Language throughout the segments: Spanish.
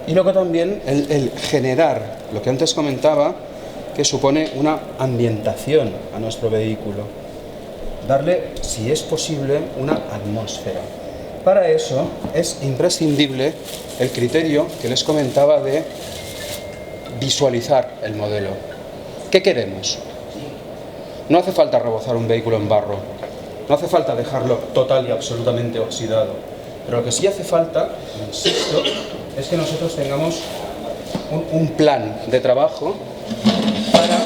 Y luego también el generar, lo que antes comentaba, que supone una ambientación a nuestro vehículo. Darle, si es posible, una atmósfera. Para eso es imprescindible el criterio que les comentaba de visualizar el modelo. ¿Qué queremos? No hace falta rebozar un vehículo en barro, no hace falta dejarlo total y absolutamente oxidado, pero lo que sí hace falta, insisto, es que nosotros tengamos un plan de trabajo para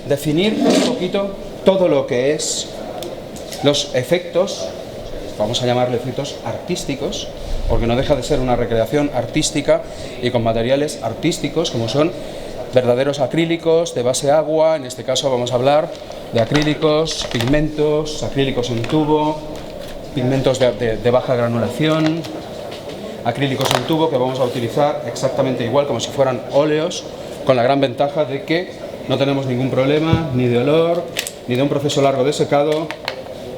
definir un poquito todo lo que es los efectos, vamos a llamarle efectos artísticos, porque no deja de ser una recreación artística y con materiales artísticos como son verdaderos acrílicos de base agua. En este caso vamos a hablar de acrílicos, pigmentos, acrílicos en tubo, pigmentos de baja granulación, acrílicos en tubo que vamos a utilizar exactamente igual como si fueran óleos, con la gran ventaja de que no tenemos ningún problema ni de olor, ni de un proceso largo de secado,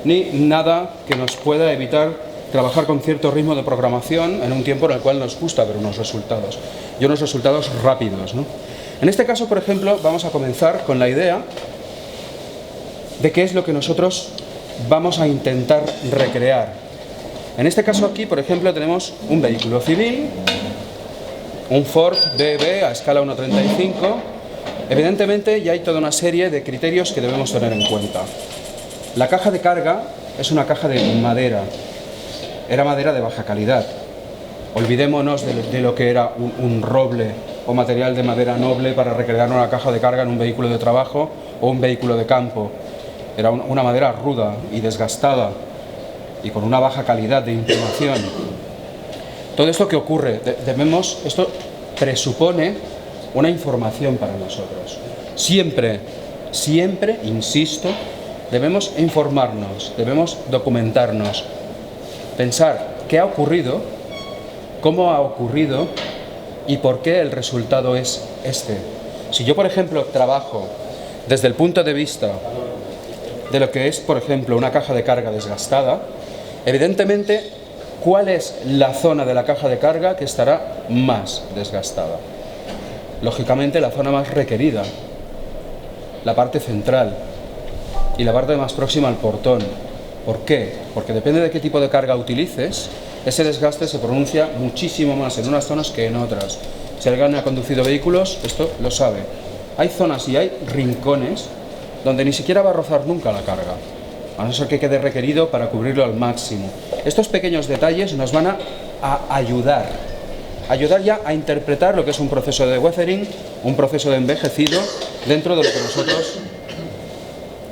ni nada que nos pueda evitar trabajar con cierto ritmo de programación en un tiempo en el cual nos gusta ver unos resultados, y unos resultados rápidos, ¿no? En este caso, por ejemplo, vamos a comenzar con la idea de qué es lo que nosotros vamos a intentar recrear. En este caso aquí, por ejemplo, tenemos un vehículo civil, un Ford BB a escala 1:35. Evidentemente ya hay toda una serie de criterios que debemos tener en cuenta. La caja de carga es una caja de madera, era madera de baja calidad. Olvidémonos de lo que era un roble o material de madera noble para recrear una caja de carga en un vehículo de trabajo o un vehículo de campo. Era una madera ruda y desgastada y con una baja calidad de imprimación. Todo esto que ocurre, esto presupone una información para nosotros. Siempre, insisto, debemos informarnos, debemos documentarnos, pensar qué ha ocurrido, cómo ha ocurrido y por qué el resultado es este. Si yo, por ejemplo, trabajo desde el punto de vista de lo que es, por ejemplo, una caja de carga desgastada, evidentemente, ¿cuál es la zona de la caja de carga que estará más desgastada? Lógicamente, la zona más requerida, la parte central y la parte más próxima al portón. ¿Por qué? Porque depende de qué tipo de carga utilices, ese desgaste se pronuncia muchísimo más en unas zonas que en otras. Si alguien ha conducido vehículos, esto lo sabe. Hay zonas y hay rincones donde ni siquiera va a rozar nunca la carga, a no ser que quede requerido para cubrirlo al máximo. Estos pequeños detalles nos van a ayudar ya a interpretar lo que es un proceso de weathering, un proceso de envejecido, dentro de lo que nosotros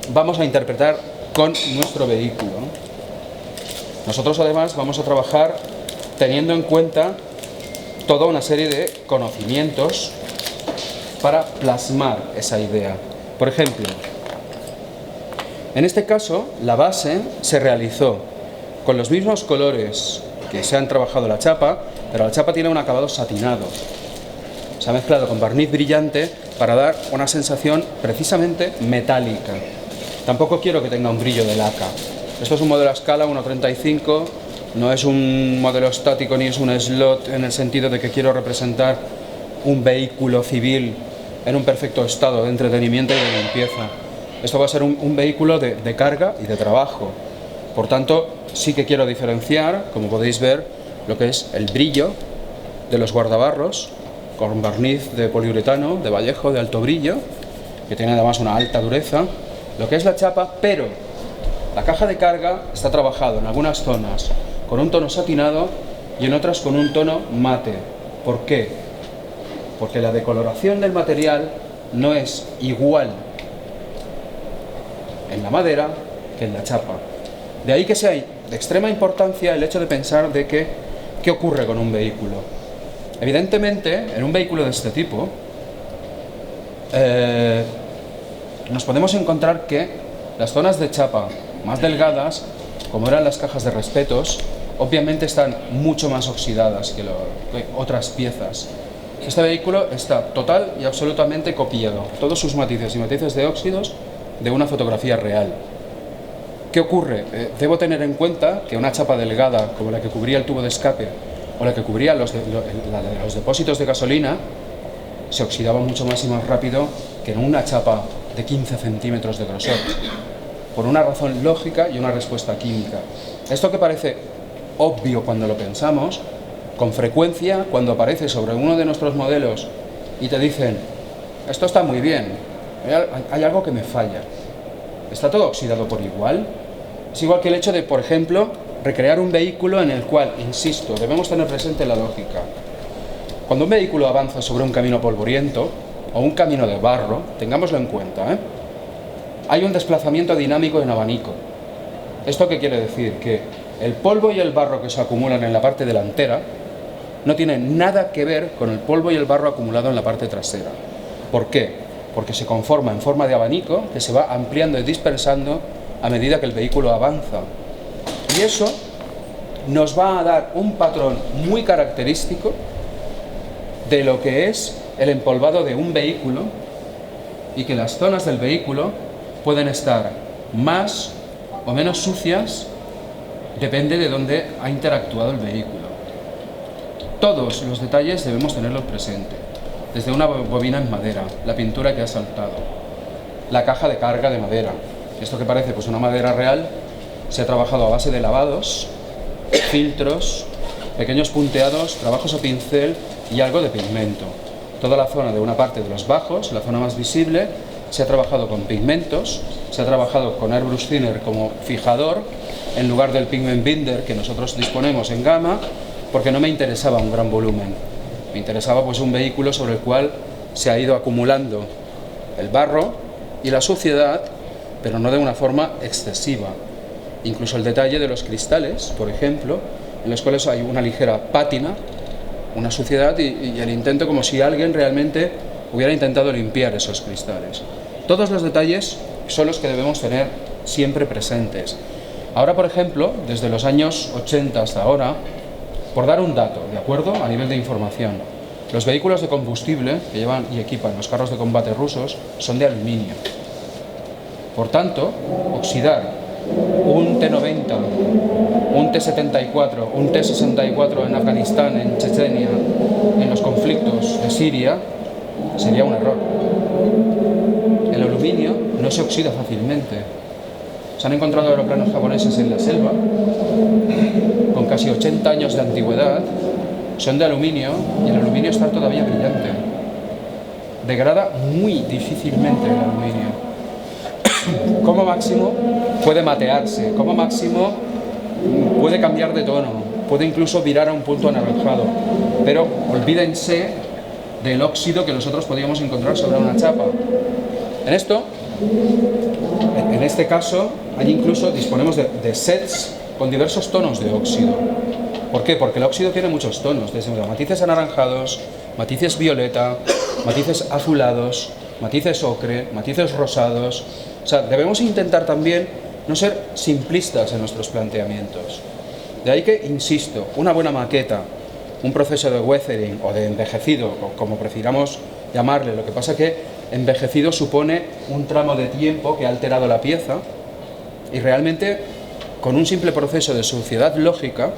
vamos a interpretar con nuestro vehículo. Nosotros además vamos a trabajar teniendo en cuenta toda una serie de conocimientos para plasmar esa idea. Por ejemplo, en este caso la base se realizó con los mismos colores que se han trabajado la chapa, pero la chapa tiene un acabado satinado. Se ha mezclado con barniz brillante para dar una sensación precisamente metálica. Tampoco quiero que tenga un brillo de laca. Esto es un modelo a escala 1:35, no es un modelo estático ni es un slot en el sentido de que quiero representar un vehículo civil en un perfecto estado de entretenimiento y de limpieza. Esto va a ser un vehículo de carga y de trabajo. Por tanto, sí que quiero diferenciar, como podéis ver, lo que es el brillo de los guardabarros con barniz de poliuretano, de Vallejo, de alto brillo, que tiene además una alta dureza, lo que es la chapa, pero la caja de carga está trabajado en algunas zonas con un tono satinado y en otras con un tono mate. ¿Por qué? Porque la decoloración del material no es igual en la madera que en la chapa. De ahí que sea de extrema importancia el hecho de pensar de qué ocurre con un vehículo. Evidentemente, en un vehículo de este tipo, nos podemos encontrar que las zonas de chapa más delgadas, como eran las cajas de respetos, obviamente están mucho más oxidadas que otras piezas. Este vehículo está total y absolutamente copiado, todos sus matices y matices de óxidos de una fotografía real. ¿Qué ocurre? Debo tener en cuenta que una chapa delgada, como la que cubría el tubo de escape, o la que cubría los depósitos de gasolina se oxidaba mucho más y más rápido que en una chapa de 15 centímetros de grosor, por una razón lógica y una respuesta química. Esto que parece obvio cuando lo pensamos, con frecuencia cuando aparece sobre uno de nuestros modelos y te dicen, esto está muy bien, hay algo que me falla. ¿Está todo oxidado por igual? Es igual que el hecho de, por ejemplo, recrear un vehículo en el cual, insisto, debemos tener presente la lógica. Cuando un vehículo avanza sobre un camino polvoriento o un camino de barro, tengámoslo en cuenta, hay un desplazamiento dinámico en abanico. ¿Esto qué quiere decir? Que el polvo y el barro que se acumulan en la parte delantera no tienen nada que ver con el polvo y el barro acumulado en la parte trasera. ¿Por qué? Porque se conforma en forma de abanico que se va ampliando y dispersando a medida que el vehículo avanza. Y eso nos va a dar un patrón muy característico de lo que es el empolvado de un vehículo, y que las zonas del vehículo pueden estar más o menos sucias, depende de dónde ha interactuado el vehículo. Todos los detalles debemos tenerlos presentes, desde una bobina en madera, la pintura que ha saltado, la caja de carga de madera. Esto que parece pues una madera real se ha trabajado a base de lavados, filtros, pequeños punteados, trabajos a pincel y algo de pigmento. Toda la zona de una parte de los bajos, la zona más visible, se ha trabajado con pigmentos, se ha trabajado con Airbrush Thinner como fijador en lugar del Pigment Binder que nosotros disponemos en gama, porque no me interesaba un gran volumen. Me interesaba pues un vehículo sobre el cual se ha ido acumulando el barro y la suciedad, pero no de una forma excesiva. Incluso el detalle de los cristales, por ejemplo, en los cuales hay una ligera pátina, una suciedad y el intento como si alguien realmente hubiera intentado limpiar esos cristales. Todos los detalles son los que debemos tener siempre presentes. Ahora, por ejemplo, desde los años 80 hasta ahora, por dar un dato, ¿de acuerdo?, a nivel de información, los vehículos de combustible que llevan y equipan los carros de combate rusos son de aluminio. Por tanto, oxidar un T-90, un T-74, un T-64 en Afganistán, en Chechenia, en los conflictos de Siria, sería un error. El aluminio no se oxida fácilmente. Se han encontrado aeroplanos japoneses en la selva, con casi 80 años de antigüedad, son de aluminio y el aluminio está todavía brillante. Degrada muy difícilmente el aluminio. Como máximo puede matearse, como máximo puede cambiar de tono, puede incluso virar a un punto anaranjado, pero olvídense del óxido que nosotros podríamos encontrar sobre una chapa. En este caso, disponemos de sets con diversos tonos de óxido. ¿Por qué? Porque el óxido tiene muchos tonos, desde matices anaranjados, matices violeta, matices azulados, matices ocre, matices rosados. O sea, debemos intentar también no ser simplistas en nuestros planteamientos. De ahí que, insisto, una buena maqueta, un proceso de weathering o de envejecido, o como prefiramos llamarle, lo que pasa que envejecido supone un tramo de tiempo que ha alterado la pieza, y realmente con un simple proceso de suciedad lógica,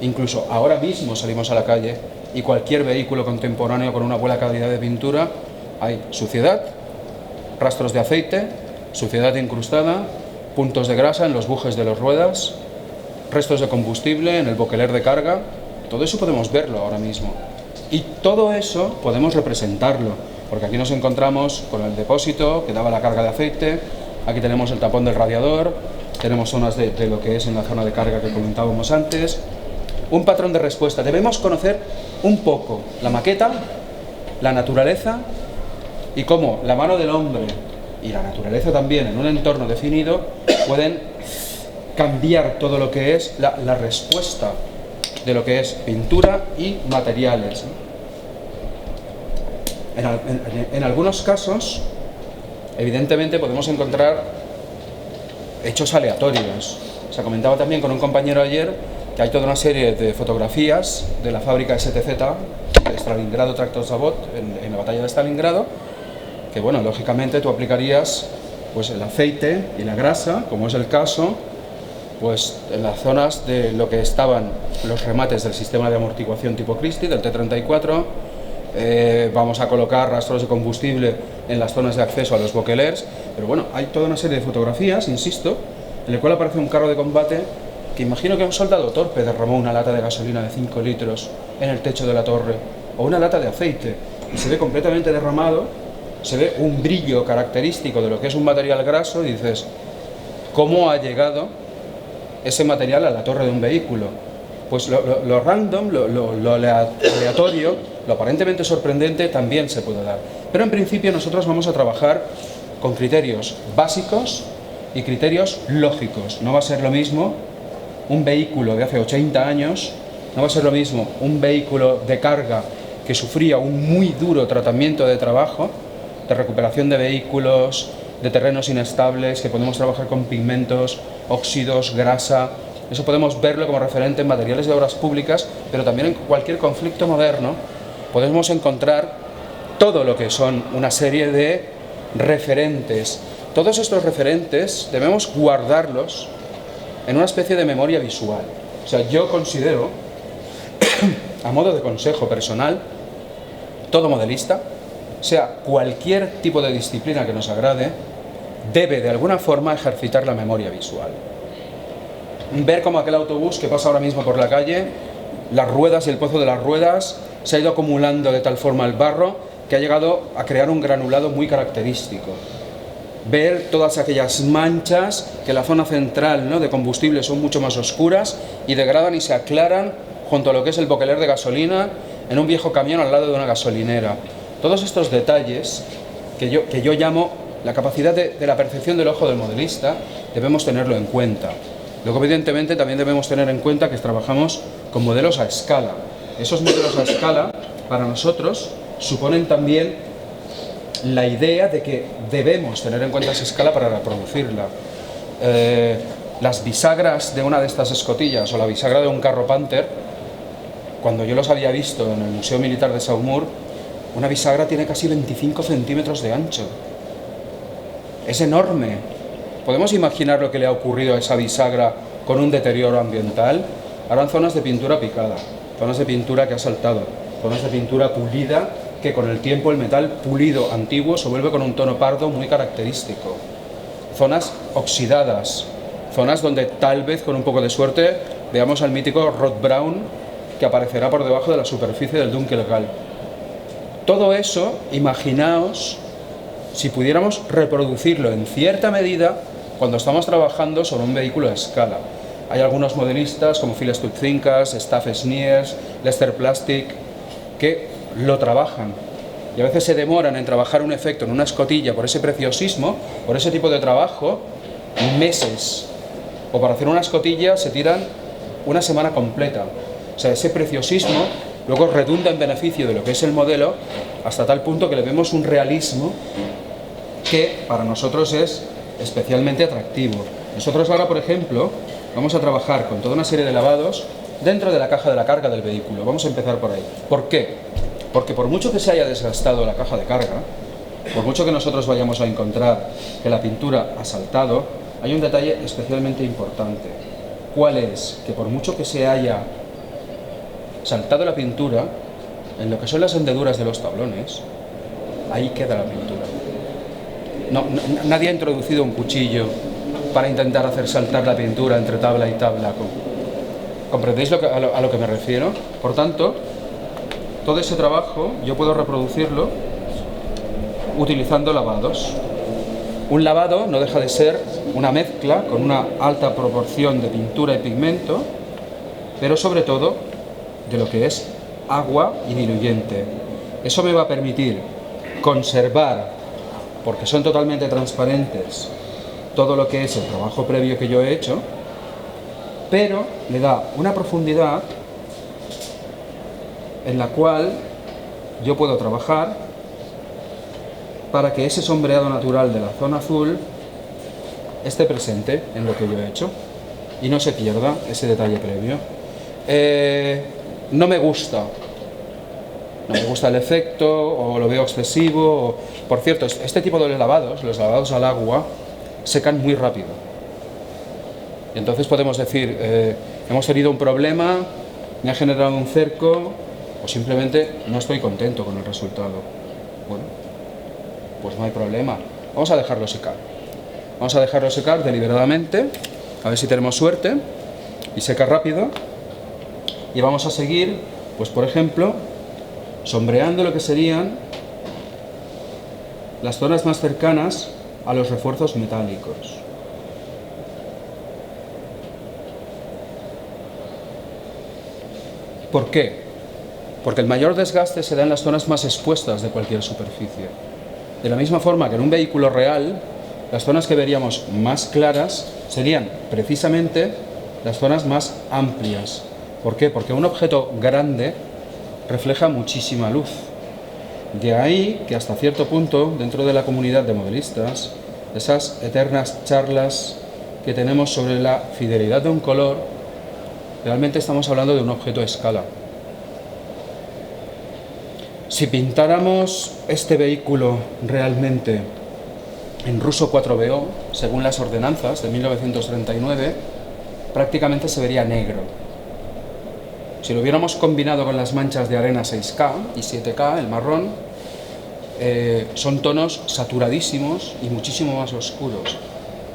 incluso ahora mismo salimos a la calle y cualquier vehículo contemporáneo con una buena calidad de pintura, hay suciedad, rastros de aceite, suciedad incrustada, puntos de grasa en los bujes de las ruedas, restos de combustible en el boqueler de carga. Todo eso podemos verlo ahora mismo. Y todo eso podemos representarlo, porque aquí nos encontramos con el depósito que daba la carga de aceite, aquí tenemos el tapón del radiador, tenemos zonas de lo que es en la zona de carga que comentábamos antes. Un patrón de respuesta. Debemos conocer un poco la maqueta, la naturaleza y cómo la mano del hombre y la naturaleza también en un entorno definido pueden cambiar todo lo que es la respuesta de lo que es pintura y materiales. En algunos casos, evidentemente, podemos encontrar hechos aleatorios. Se comentaba también con un compañero ayer que hay toda una serie de fotografías de la fábrica STZ de Stalingrado Tractor Zavod en la batalla de Stalingrado, que bueno, lógicamente tú aplicarías pues el aceite y la grasa, como es el caso, pues en las zonas de lo que estaban los remates del sistema de amortiguación tipo Christie, del T-34, vamos a colocar rastros de combustible en las zonas de acceso a los Bokelers, pero bueno, hay toda una serie de fotografías, insisto, en el cual aparece un carro de combate que imagino que un soldado torpe derramó una lata de gasolina de 5 litros en el techo de la torre, o una lata de aceite, y se ve completamente derramado, se ve un brillo característico de lo que es un material graso, y dices, ¿cómo ha llegado ese material a la torre de un vehículo? Pues lo random, lo aleatorio, lo aparentemente sorprendente también se puede dar. Pero en principio nosotros vamos a trabajar con criterios básicos y criterios lógicos. No va a ser lo mismo un vehículo de hace 80 años, no va a ser lo mismo un vehículo de carga que sufría un muy duro tratamiento de trabajo, de recuperación de vehículos, de terrenos inestables, que podemos trabajar con pigmentos, óxidos, grasa. Eso podemos verlo como referente en materiales de obras públicas, pero también en cualquier conflicto moderno podemos encontrar todo lo que son una serie de referentes. Todos estos referentes debemos guardarlos en una especie de memoria visual. O sea, yo considero, a modo de consejo personal, todo modelista, sea cualquier tipo de disciplina que nos agrade, debe de alguna forma ejercitar la memoria visual. Ver como aquel autobús que pasa ahora mismo por la calle, las ruedas y el pozo de las ruedas, se ha ido acumulando de tal forma el barro que ha llegado a crear un granulado muy característico. Ver todas aquellas manchas que en la zona central, ¿no?, de combustible son mucho más oscuras y degradan y se aclaran junto a lo que es el boqueler de gasolina en un viejo camión al lado de una gasolinera. Todos estos detalles que yo llamo la capacidad de la percepción del ojo del modelista, debemos tenerlo en cuenta. Luego, evidentemente, también debemos tener en cuenta que trabajamos con modelos a escala. Esos modelos a escala, para nosotros, suponen también la idea de que debemos tener en cuenta esa escala para reproducirla. Las bisagras de una de estas escotillas o la bisagra de un carro Panther, cuando yo los había visto en el Museo Militar de Saumur, una bisagra tiene casi 25 centímetros de ancho. Es enorme. ¿Podemos imaginar lo que le ha ocurrido a esa bisagra con un deterioro ambiental? Habrán zonas de pintura picada, zonas de pintura que ha saltado, zonas de pintura pulida, que con el tiempo el metal pulido antiguo se vuelve con un tono pardo muy característico. Zonas oxidadas, zonas donde tal vez con un poco de suerte veamos al mítico Rod Brown que aparecerá por debajo de la superficie del Dunkelgal. Todo eso, imaginaos si pudiéramos reproducirlo en cierta medida cuando estamos trabajando sobre un vehículo a escala. Hay algunos modelistas como Phil Stutzinkas, Staff Sneers, Lester Plastic, que lo trabajan y a veces se demoran en trabajar un efecto en una escotilla por ese preciosismo, por ese tipo de trabajo, meses. O para hacer una escotilla se tiran una semana completa. O sea, ese preciosismo luego redunda en beneficio de lo que es el modelo, hasta tal punto que le vemos un realismo que para nosotros es especialmente atractivo. Nosotros ahora, por ejemplo, vamos a trabajar con toda una serie de lavados dentro de la caja de la carga del vehículo. Vamos a empezar por ahí. ¿Por qué? Porque por mucho que se haya desgastado la caja de carga, por mucho que nosotros vayamos a encontrar que la pintura ha saltado, hay un detalle especialmente importante. ¿Cuál es? Que por mucho que se haya saltado la pintura, en lo que son las hendeduras de los tablones, ahí queda la pintura. Nadie ha introducido un cuchillo para intentar hacer saltar la pintura entre tabla y tabla. ¿Comprendéis a lo que me refiero? Por tanto, todo ese trabajo yo puedo reproducirlo utilizando lavados. Un lavado no deja de ser una mezcla con una alta proporción de pintura y pigmento, pero sobre todo de lo que es agua y diluyente. Eso me va a permitir conservar, porque son totalmente transparentes, todo lo que es el trabajo previo que yo he hecho, pero le da una profundidad en la cual yo puedo trabajar para que ese sombreado natural de la zona azul esté presente en lo que yo he hecho y no se pierda ese detalle previo. No me gusta el efecto, o lo veo excesivo, por cierto, este tipo de lavados, los lavados al agua, secan muy rápido. Y entonces podemos decir, hemos tenido un problema, me ha generado un cerco, o simplemente no estoy contento con el resultado. Bueno, pues no hay problema. Vamos a dejarlo secar. Vamos a dejarlo secar deliberadamente, a ver si tenemos suerte, y seca rápido. Y vamos a seguir, pues por ejemplo, sombreando lo que serían las zonas más cercanas a los refuerzos metálicos. ¿Por qué? Porque el mayor desgaste se da en las zonas más expuestas de cualquier superficie. De la misma forma que en un vehículo real, las zonas que veríamos más claras serían precisamente las zonas más amplias. ¿Por qué? Porque un objeto grande refleja muchísima luz. De ahí que hasta cierto punto, dentro de la comunidad de modelistas, esas eternas charlas que tenemos sobre la fidelidad de un color, realmente estamos hablando de un objeto a escala. Si pintáramos este vehículo realmente en ruso 4BO, según las ordenanzas de 1939, prácticamente se vería negro. Si lo hubiéramos combinado con las manchas de arena 6K y 7K, el marrón, son tonos saturadísimos y muchísimo más oscuros.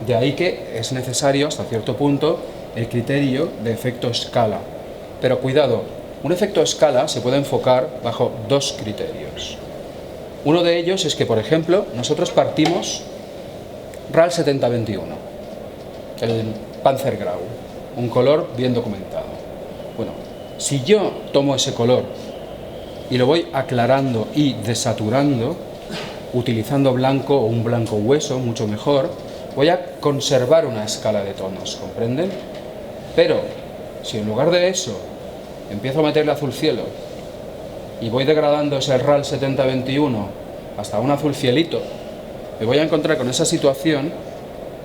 De ahí que es necesario, hasta cierto punto, el criterio de efecto escala. Pero cuidado, un efecto escala se puede enfocar bajo dos criterios. Uno de ellos es que, por ejemplo, nosotros partimos RAL 7021, el Panzergrau, un color bien documentado. Bueno, si yo tomo ese color y lo voy aclarando y desaturando, utilizando blanco o un blanco hueso, mucho mejor, voy a conservar una escala de tonos, ¿comprenden? Pero, si en lugar de eso empiezo a meterle azul cielo y voy degradando ese RAL 7021 hasta un azul cielito, me voy a encontrar con esa situación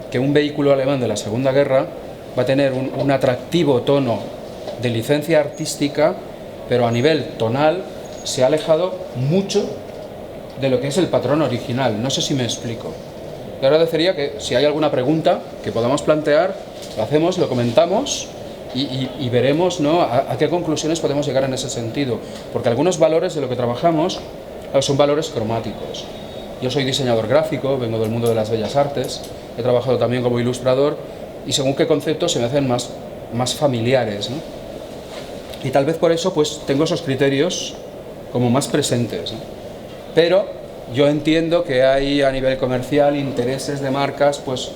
que un vehículo alemán de la Segunda Guerra va a tener un atractivo tono de licencia artística, pero a nivel tonal se ha alejado mucho de lo que es el patrón original. No sé si me explico. Te agradecería que, si hay alguna pregunta que podamos plantear, lo hacemos, lo comentamos y veremos, ¿no?, a qué conclusiones podemos llegar en ese sentido. Porque algunos valores de lo que trabajamos son valores cromáticos. Yo soy diseñador gráfico, vengo del mundo de las bellas artes, he trabajado también como ilustrador y según qué conceptos se me hacen más familiares, ¿no? Y tal vez por eso pues tengo esos criterios como más presentes, ¿no? Pero yo entiendo que hay a nivel comercial intereses de marcas pues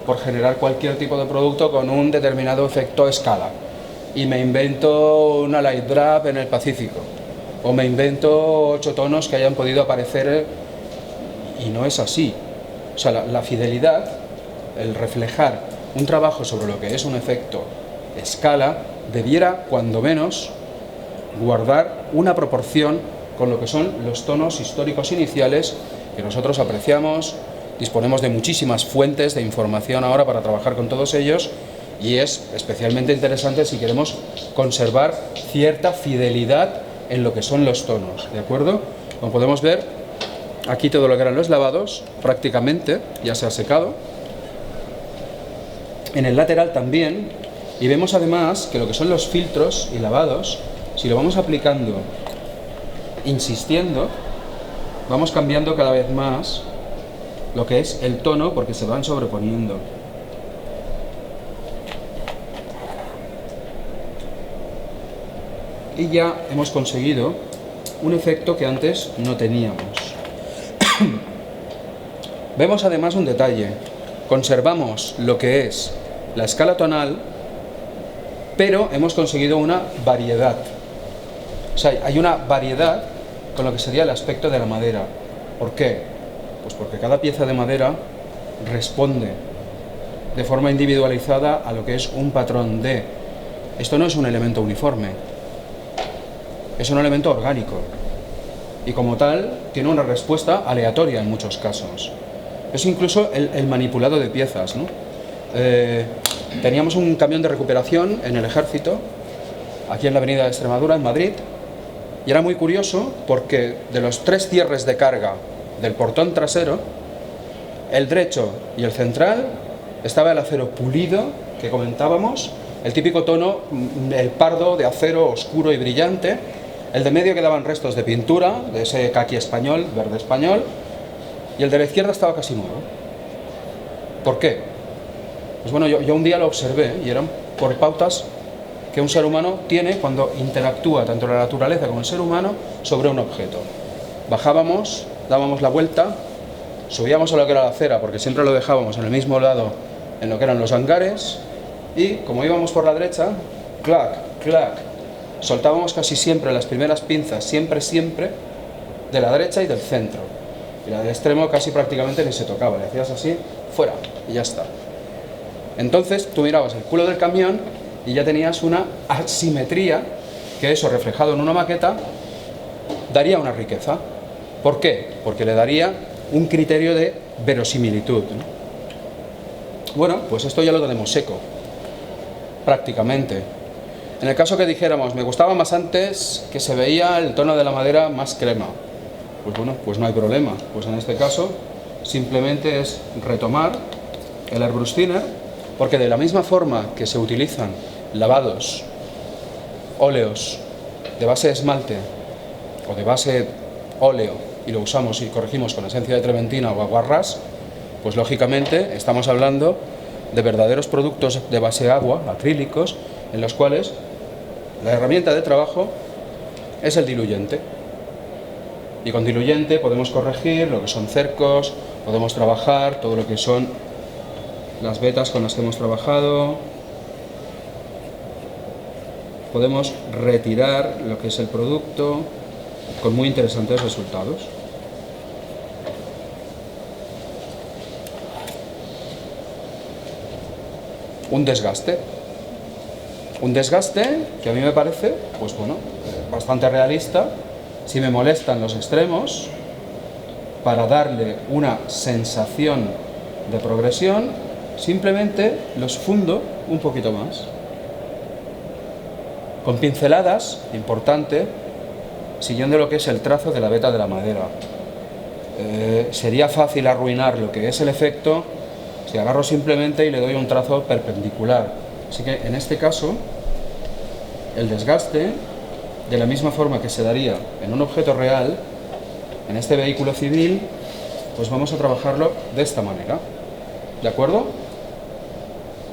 por generar cualquier tipo de producto con un determinado efecto escala. Y me invento una light drop en el Pacífico, o me invento 8 tonos que hayan podido aparecer, y no es así. O sea, la fidelidad, el reflejar un trabajo sobre lo que es un efecto escala, debiera, cuando menos, guardar una proporción con lo que son los tonos históricos iniciales que nosotros apreciamos. Disponemos de muchísimas fuentes de información ahora para trabajar con todos ellos y es especialmente interesante si queremos conservar cierta fidelidad en lo que son los tonos, ¿de acuerdo? Como podemos ver, aquí todo lo que eran los lavados prácticamente ya se ha secado. En el lateral también, y vemos además que lo que son los filtros y lavados, si lo vamos aplicando insistiendo, vamos cambiando cada vez más lo que es el tono porque se van sobreponiendo. Y ya hemos conseguido un efecto que antes no teníamos. Vemos además un detalle. Conservamos lo que es la escala tonal, pero hemos conseguido una variedad. O sea, hay una variedad con lo que sería el aspecto de la madera. ¿Por qué? Pues porque cada pieza de madera responde de forma individualizada a lo que es un patrón de... Esto no es un elemento uniforme, es un elemento orgánico y como tal tiene una respuesta aleatoria en muchos casos. Es incluso el manipulado de piezas, ¿no? Teníamos un camión de recuperación en el ejército, aquí en la avenida de Extremadura, en Madrid, y era muy curioso porque de los 3 cierres de carga del portón trasero, el derecho y el central estaba el acero pulido que comentábamos, el típico tono, el pardo de acero oscuro y brillante. El de medio quedaban restos de pintura, de ese caqui español, verde español, y el de la izquierda estaba casi nuevo. ¿Por qué? Pues bueno, yo un día lo observé y eran por pautas que un ser humano tiene cuando interactúa tanto la naturaleza como el ser humano sobre un objeto. Bajábamos, dábamos la vuelta, subíamos a lo que era la acera, porque siempre lo dejábamos en el mismo lado en lo que eran los hangares, y como íbamos por la derecha, clac, clac, soltábamos casi siempre las primeras pinzas, siempre, de la derecha y del centro. Y la del extremo casi prácticamente ni se tocaba, le hacías así, fuera, y ya está. Entonces tú mirabas el culo del camión y ya tenías una asimetría, que eso reflejado en una maqueta daría una riqueza. ¿Por qué? Porque le daría un criterio de verosimilitud, ¿no? Bueno, pues esto ya lo tenemos seco, prácticamente. En el caso que dijéramos, me gustaba más antes que se veía el tono de la madera más crema, pues bueno, pues no hay problema. Pues en este caso simplemente es retomar el airbrush thinner, porque de la misma forma que se utilizan lavados, óleos de base de esmalte o de base óleo y lo usamos y corregimos con esencia de trementina o aguarrás, pues lógicamente estamos hablando de verdaderos productos de base agua, acrílicos, en los cuales la herramienta de trabajo es el diluyente. Y con diluyente podemos corregir lo que son cercos, podemos trabajar todo lo que son las vetas con las que hemos trabajado, podemos retirar lo que es el producto con muy interesantes resultados. Un desgaste que a mí me parece, pues bueno, bastante realista. Si me molestan los extremos, para darle una sensación de progresión, simplemente los fundo un poquito más. Con pinceladas, importante, siguiendo lo que es el trazo de la veta de la madera. Sería fácil arruinar lo que es el efecto si agarro simplemente y le doy un trazo perpendicular. Así que en este caso, el desgaste, de la misma forma que se daría en un objeto real, en este vehículo civil, pues vamos a trabajarlo de esta manera. ¿De acuerdo?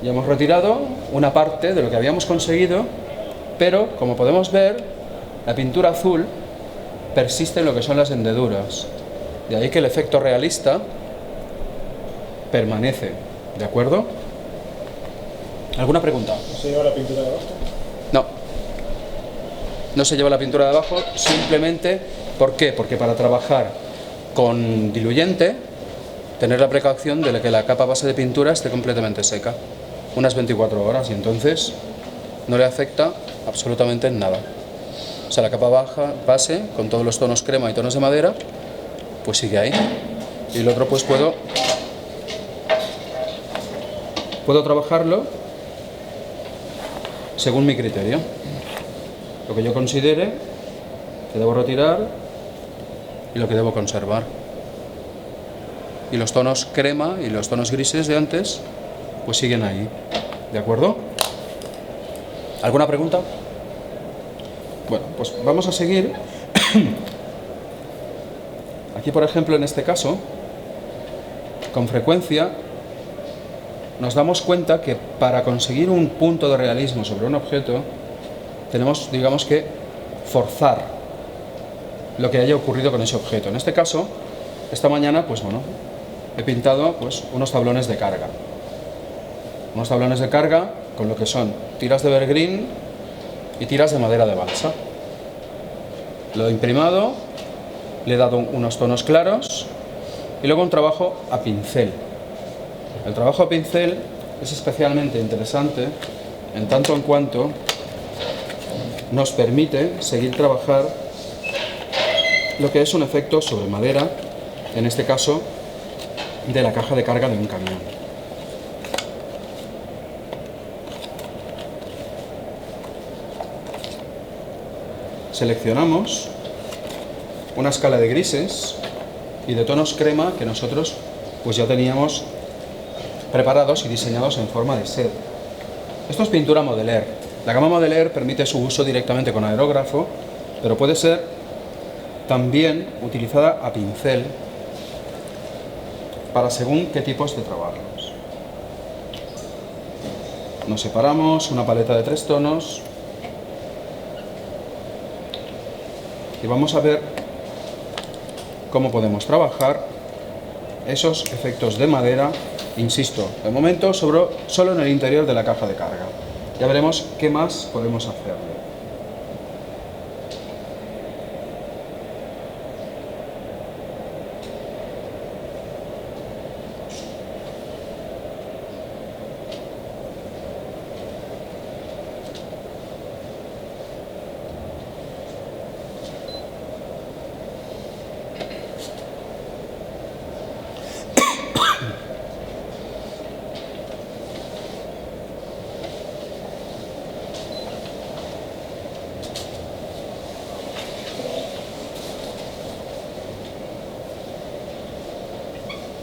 Ya hemos retirado una parte de lo que habíamos conseguido, pero como podemos ver, la pintura azul persiste en lo que son las hendeduras. De ahí que el efecto realista permanece. ¿De acuerdo? ¿Alguna pregunta? ¿No se lleva la pintura de abajo? No. No se lleva la pintura de abajo, simplemente, ¿por qué? Porque para trabajar con diluyente, tener la precaución de que la capa base de pintura esté completamente seca, unas 24 horas, y entonces no le afecta absolutamente en nada. O sea, la capa base, con todos los tonos crema y tonos de madera, pues sigue ahí. Y el otro pues puedo trabajarlo según mi criterio. Lo que yo considere que debo retirar y lo que debo conservar. Y los tonos crema y los tonos grises de antes pues siguen ahí. ¿De acuerdo? ¿Alguna pregunta? Bueno, pues vamos a seguir. Aquí, por ejemplo, en este caso, con frecuencia nos damos cuenta que para conseguir un punto de realismo sobre un objeto tenemos, digamos, que forzar lo que haya ocurrido con ese objeto. En este caso, esta mañana, pues bueno, he pintado pues unos tablones de carga. Unos tablones de carga con lo que son tiras de evergreen y tiras de madera de balsa. Lo he imprimado, le he dado unos tonos claros y luego un trabajo a pincel. El trabajo a pincel es especialmente interesante en tanto en cuanto nos permite seguir trabajar lo que es un efecto sobre madera, en este caso de la caja de carga de un camión. Seleccionamos una escala de grises y de tonos crema que nosotros pues ya teníamos preparados y diseñados en forma de set. Esto es pintura Modeler. La gama Modeler permite su uso directamente con aerógrafo, pero puede ser también utilizada a pincel para según qué tipos de trabajos. Nos separamos una paleta de 3 tonos y vamos a ver cómo podemos trabajar esos efectos de madera, insisto, de momento solo en el interior de la caja de carga. Ya veremos qué más podemos hacerle.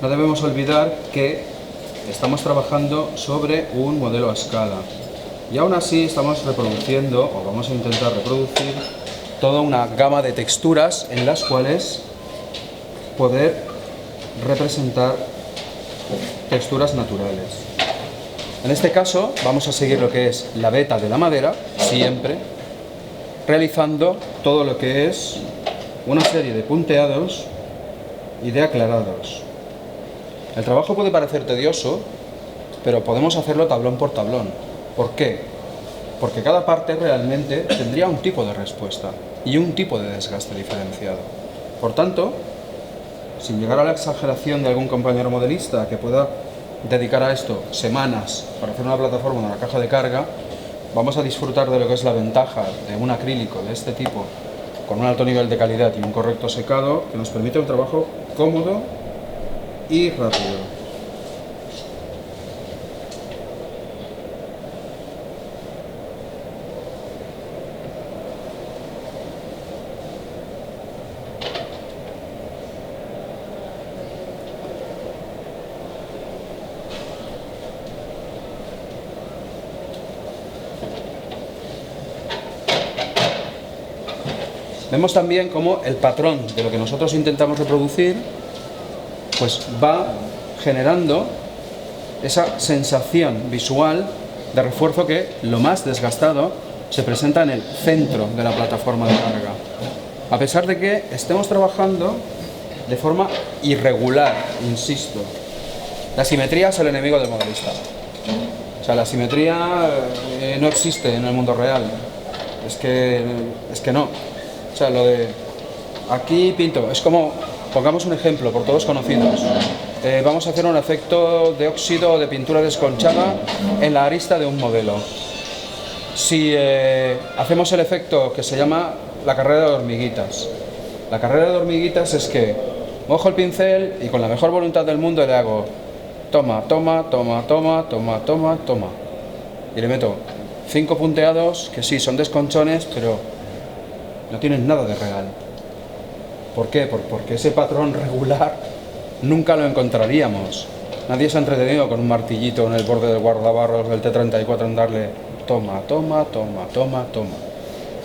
No debemos olvidar que estamos trabajando sobre un modelo a escala y aún así estamos reproduciendo, o vamos a intentar reproducir, toda una gama de texturas en las cuales poder representar texturas naturales. En este caso vamos a seguir lo que es la veta de la madera, siempre, realizando todo lo que es una serie de punteados y de aclarados. El trabajo puede parecer tedioso, pero podemos hacerlo tablón por tablón. ¿Por qué? Porque cada parte realmente tendría un tipo de respuesta y un tipo de desgaste diferenciado. Por tanto, sin llegar a la exageración de algún compañero modelista que pueda dedicar a esto semanas para hacer una plataforma de una caja de carga, vamos a disfrutar de lo que es la ventaja de un acrílico de este tipo, con un alto nivel de calidad y un correcto secado, que nos permite un trabajo cómodo y rápido. Vemos también cómo el patrón de lo que nosotros intentamos reproducir pues va generando esa sensación visual de refuerzo que lo más desgastado se presenta en el centro de la plataforma de carga. A pesar de que estemos trabajando de forma irregular, insisto. La simetría es el enemigo del modelista. O sea, la simetría no existe en el mundo real. Es que no. O sea, lo de aquí pinto, es como, pongamos un ejemplo, por todos conocidos. Vamos a hacer un efecto de óxido o de pintura desconchada en la arista de un modelo. Si hacemos el efecto que se llama la carrera de hormiguitas. La carrera de hormiguitas es que mojo el pincel y con la mejor voluntad del mundo le hago toma, toma, toma, toma, toma, toma, toma. Y le meto 5 punteados que sí, son desconchones, pero no tienen nada de real. ¿Por qué? Porque ese patrón regular nunca lo encontraríamos. Nadie se ha entretenido con un martillito en el borde del guardabarros del T-34 en darle toma, toma, toma, toma, toma.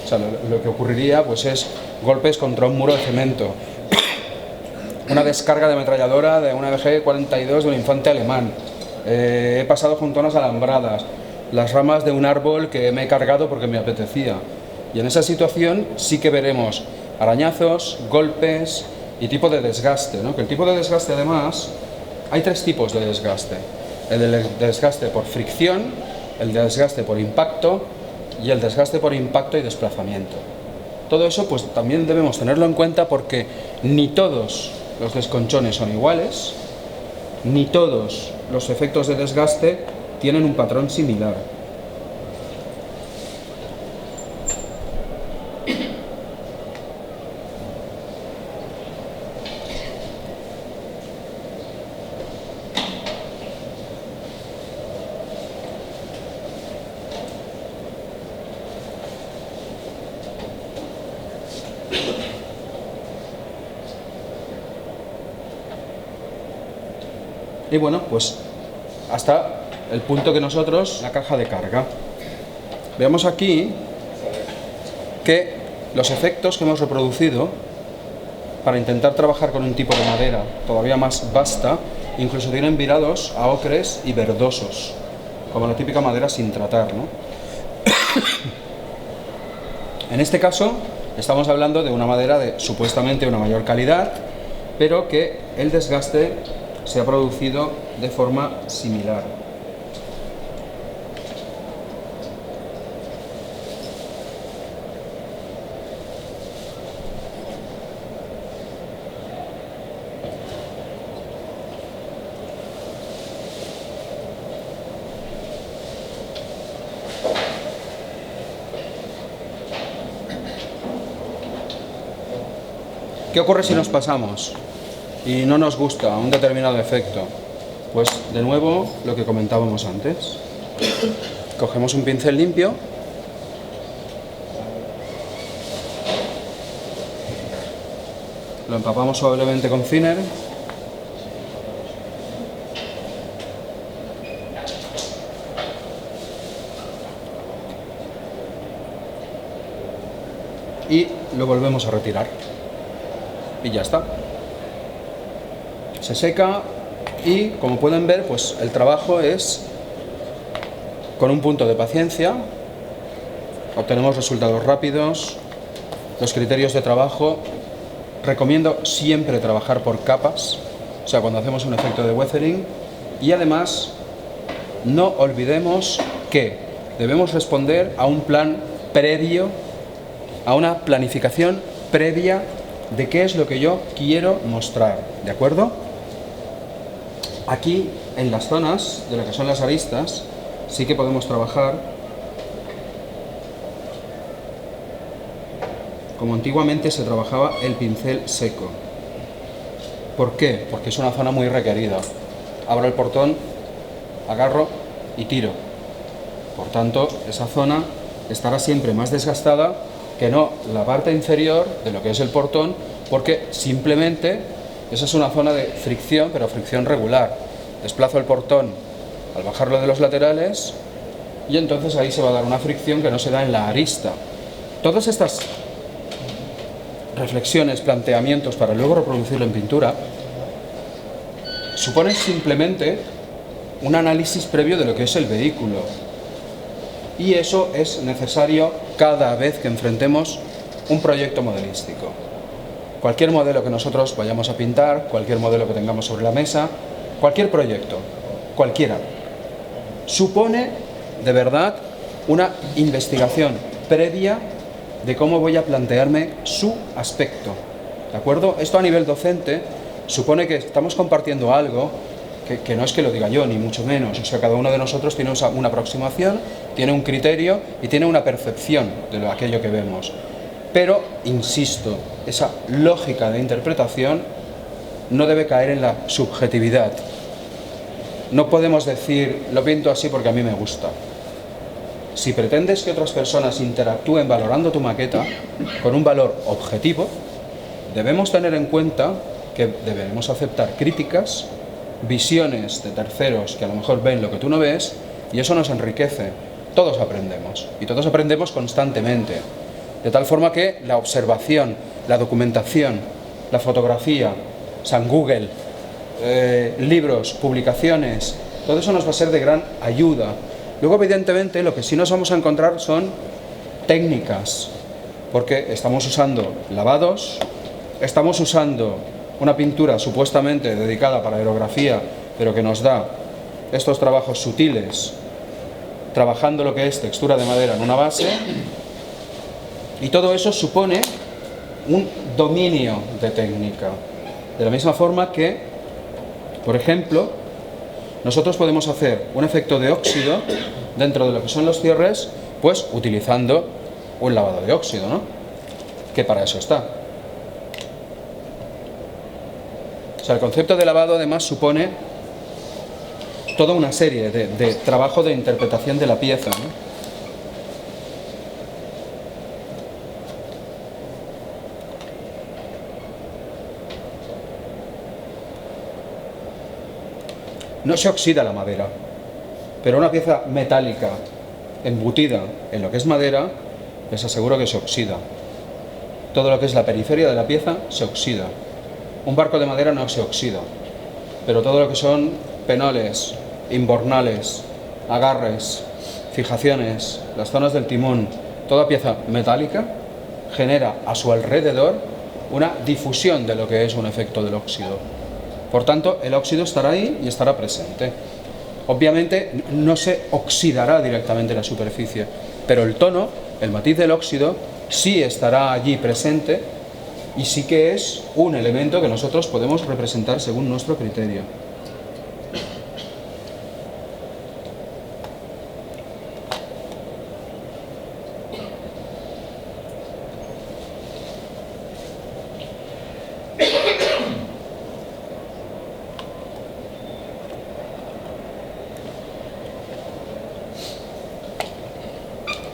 O sea, lo que ocurriría pues es golpes contra un muro de cemento, una descarga de ametralladora de una BG-42 de un infante alemán. He pasado junto a unas alambradas, las ramas de un árbol que me he cargado porque me apetecía. Y en esa situación sí que veremos arañazos, golpes y tipo de desgaste, ¿no? Que el tipo de desgaste, además, hay 3 tipos de desgaste. El desgaste por fricción, el desgaste por impacto y el desgaste por impacto y desplazamiento. Todo eso pues también debemos tenerlo en cuenta porque ni todos los desconchones son iguales, ni todos los efectos de desgaste tienen un patrón similar. Y bueno, pues hasta el punto que nosotros, la caja de carga. Veamos aquí que los efectos que hemos reproducido para intentar trabajar con un tipo de madera todavía más vasta, incluso tienen virados a ocres y verdosos, como la típica madera sin tratar, ¿no? En este caso estamos hablando de una madera de supuestamente una mayor calidad, pero que el desgaste se ha producido de forma similar. ¿Qué ocurre si nos pasamos y no nos gusta un determinado efecto? Pues de nuevo lo que comentábamos antes. Cogemos un pincel limpio lo empapamos suavemente con thinner y lo volvemos a retirar. Y ya está. Se seca y, como pueden ver, pues el trabajo es con un punto de paciencia. Obtenemos resultados rápidos. Los criterios de trabajo, recomiendo siempre trabajar por capas, o sea, cuando hacemos un efecto de weathering. Y además, no olvidemos que debemos responder a un plan previo, a una planificación previa de qué es lo que yo quiero mostrar, ¿de acuerdo? Aquí, en las zonas de lo que son las aristas, sí que podemos trabajar como antiguamente se trabajaba el pincel seco. ¿Por qué? Porque es una zona muy requerida. Abro el portón, agarro y tiro. Por tanto, esa zona estará siempre más desgastada que no la parte inferior de lo que es el portón, porque simplemente esa es una zona de fricción, pero fricción regular. Desplazo el portón al bajarlo de los laterales y entonces ahí se va a dar una fricción que no se da en la arista. Todas estas reflexiones, planteamientos para luego reproducirlo en pintura, suponen simplemente un análisis previo de lo que es el vehículo. Y eso es necesario cada vez que enfrentemos un proyecto modelístico. Cualquier modelo que nosotros vayamos a pintar, cualquier modelo que tengamos sobre la mesa, cualquier proyecto, cualquiera, supone de verdad una investigación previa de cómo voy a plantearme su aspecto. ¿De acuerdo? Esto a nivel docente supone que estamos compartiendo algo que no es que lo diga yo, ni mucho menos. O sea, cada uno de nosotros tiene una aproximación, tiene un criterio y tiene una percepción de aquello que vemos. Pero, insisto, esa lógica de interpretación no debe caer en la subjetividad. No podemos decir, lo pinto así porque a mí me gusta. Si pretendes que otras personas interactúen valorando tu maqueta con un valor objetivo, debemos tener en cuenta que debemos aceptar críticas, visiones de terceros que a lo mejor ven lo que tú no ves, y eso nos enriquece. Todos aprendemos, y todos aprendemos constantemente. De tal forma que la observación, la documentación, la fotografía, San Google, libros, publicaciones, todo eso nos va a ser de gran ayuda. Luego, evidentemente, lo que sí nos vamos a encontrar son técnicas, porque estamos usando lavados, estamos usando una pintura supuestamente dedicada para aerografía, pero que nos da estos trabajos sutiles, trabajando lo que es textura de madera en una base, y todo eso supone un dominio de técnica. De la misma forma que, por ejemplo, nosotros podemos hacer un efecto de óxido dentro de lo que son los cierres, pues utilizando un lavado de óxido, ¿no? Que para eso está. O sea, el concepto de lavado además supone toda una serie de trabajo de interpretación de la pieza, ¿no? No se oxida la madera, Pero una pieza metálica embutida en lo que es madera, les aseguro que se oxida. Todo lo que es la periferia de la pieza se oxida. Un barco de madera no se oxida, pero todo lo que son penoles, imbornales, agarres, fijaciones, las zonas del timón, toda pieza metálica genera a su alrededor una difusión de lo que es un efecto del óxido. Por tanto, el óxido estará ahí y estará presente. Obviamente no se oxidará directamente la superficie, pero el tono, el matiz del óxido, sí estará allí presente y sí que es un elemento que nosotros podemos representar según nuestro criterio.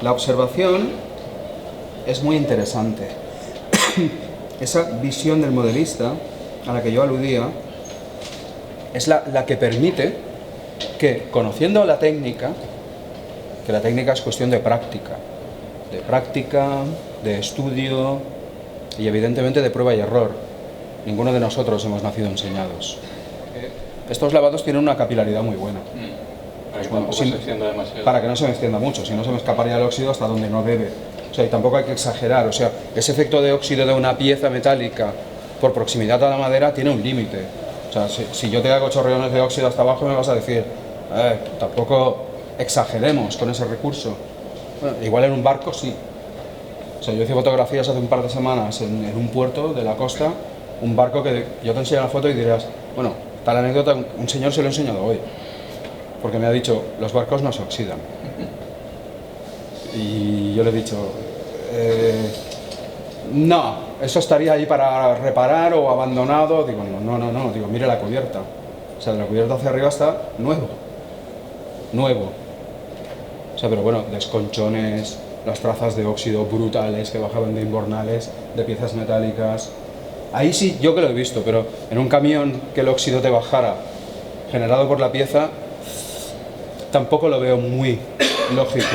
La observación es muy interesante. Esa visión del modelista a la que yo aludía es la que permite que, conociendo la técnica, que la técnica es cuestión de práctica, de estudio y evidentemente de prueba y error. Ninguno de nosotros hemos nacido enseñados. Estos lavados tienen una capilaridad muy buena. Para que no se me extienda mucho, si no se me escaparía el óxido hasta donde no debe. O sea, y tampoco hay que exagerar, o sea, ese efecto de óxido de una pieza metálica por proximidad a la madera tiene un límite. O sea, si yo te hago chorreones de óxido hasta abajo me vas a decir, tampoco exageremos con ese recurso. Bueno, igual en un barco sí. O sea, yo hice fotografías hace un par de semanas en un puerto de la costa, un barco que yo te enseño la foto y dirás, bueno, tal anécdota, un señor se lo he enseñado hoy. Porque me ha dicho, los barcos no se oxidan. Y yo le he dicho, no, eso estaría ahí para reparar o abandonado. Digo, no, digo, mire la cubierta. O sea, de la cubierta hacia arriba está nuevo. O sea, pero bueno, desconchones, las trazas de óxido brutales que bajaban de imbornales, de piezas metálicas. Ahí sí, yo que lo he visto, pero en un camión que el óxido te bajara generado por la pieza, tampoco lo veo muy lógico.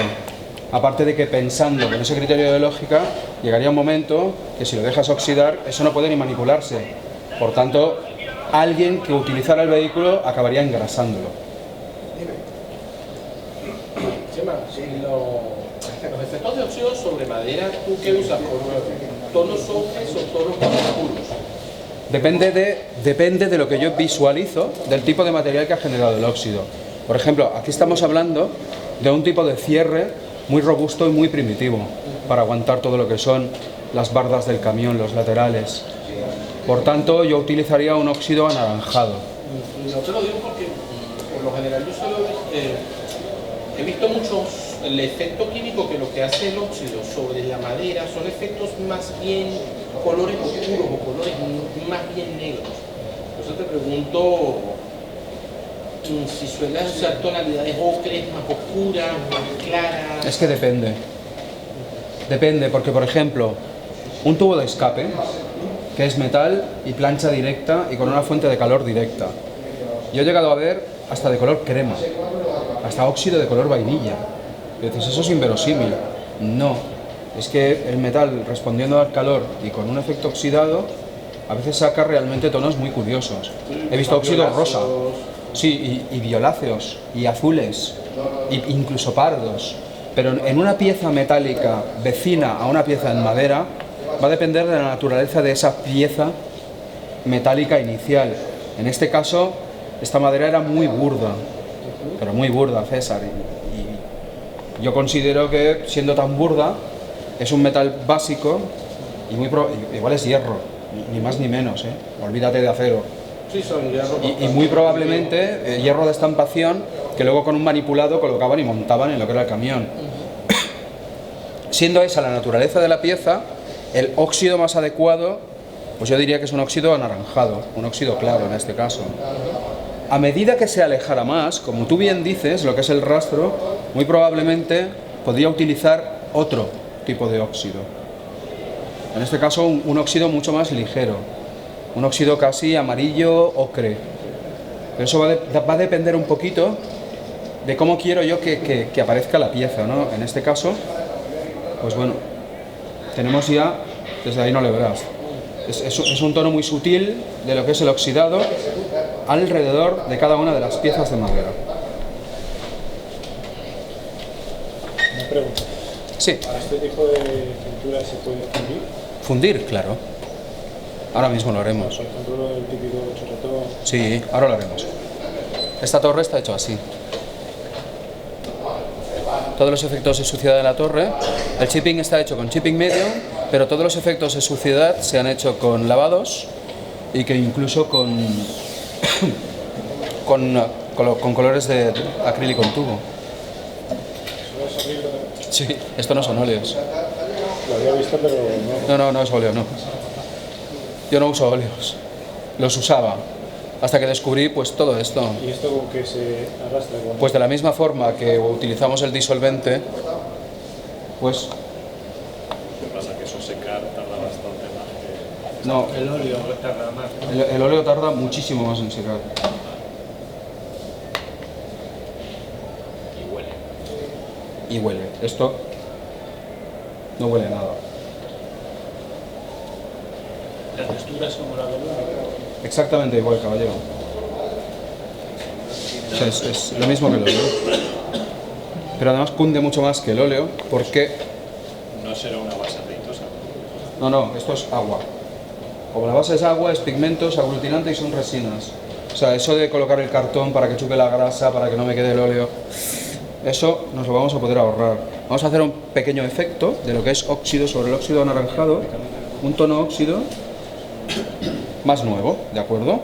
Aparte de que pensando con ese criterio de lógica, llegaría un momento que si lo dejas oxidar, eso no puede ni manipularse. Por tanto, alguien que utilizara el vehículo acabaría engrasándolo. Chema, los efectos de óxido sobre madera, ¿tú qué usas? ¿Tonos ocres o tonos oscuros? Depende de lo que yo visualizo, del tipo de material que ha generado el óxido. Por ejemplo, aquí estamos hablando de un tipo de cierre muy robusto y muy primitivo para aguantar todo lo que son las bardas del camión, los laterales. Por tanto, yo utilizaría un óxido anaranjado. No te lo digo porque, por lo general, yo solo he visto muchos, el efecto químico que lo que hace el óxido sobre la madera son efectos más bien colores oscuros o colores más bien negros. Entonces te pregunto si sueles usar tonalidades ocres, más oscuras, más claras. Es que depende. Depende, porque por ejemplo, un tubo de escape, que es metal y plancha directa y con una fuente de calor directa. Yo he llegado a ver hasta de color crema, hasta óxido de color vainilla. Y dices, eso es inverosímil. No, es que el metal respondiendo al calor y con un efecto oxidado, a veces saca realmente tonos muy curiosos. He visto óxido rosa. Sí, y violáceos, y azules, e incluso pardos. Pero en una pieza metálica vecina a una pieza en madera, va a depender de la naturaleza de esa pieza metálica inicial. En este caso, esta madera era muy burda, pero muy burda, César. Y yo considero que, siendo tan burda, es un metal básico y igual es hierro, ni más ni menos, olvídate de acero. Sí, son hierro. Y muy probablemente hierro de estampación que luego con un manipulado colocaban y montaban en lo que era el camión. Siendo esa la naturaleza de la pieza, el óxido más adecuado, pues yo diría que es un óxido anaranjado, un óxido claro en este caso. A medida que se alejara más, como tú bien dices, lo que es el rastro, muy probablemente podría utilizar otro tipo de óxido. En este caso un óxido mucho más ligero, un óxido casi amarillo ocre. Pero eso va a depender un poquito de cómo quiero yo que aparezca la pieza, ¿no? En este caso, pues bueno, tenemos ya, desde ahí no le verás, es un tono muy sutil de lo que es el oxidado alrededor de cada una de las piezas de madera. Una pregunta. Sí. ¿Este tipo de pintura se puede fundir? Fundir, claro. Ahora mismo lo haremos. Por ejemplo, el típico chorretón. Sí, ahora lo haremos. Esta torre está hecho así. Todos los efectos de suciedad de la torre, el chipping está hecho con chipping medio, pero todos los efectos de suciedad se han hecho con lavados y que incluso con colores de acrílico en tubo. ¿Eso es acrílico también? Sí, esto no son óleos. Lo había visto, pero no. No es óleo, no. Yo no uso óleos. Los usaba hasta que descubrí pues todo esto. ¿Y esto como que se arrastra? Pues de la misma forma que utilizamos el disolvente, pues ¿Qué pasa? Que eso secar tarda bastante más que... no, El óleo tarda más. el óleo tarda muchísimo más en secar. Y huele. Y huele. Esto no huele a nada. La textura es como la del óleo. Exactamente igual, caballero. O sea, es lo mismo que el óleo. Pero además cunde mucho más que el óleo porque... No será una base aceitosa. No, esto es agua. Como la base es agua, es pigmento, es aglutinante y son resinas. O sea, eso de colocar el cartón para que chupe la grasa, para que no me quede el óleo, eso nos lo vamos a poder ahorrar. Vamos a hacer un pequeño efecto de lo que es óxido sobre el óxido anaranjado, un tono óxido más nuevo, ¿de acuerdo?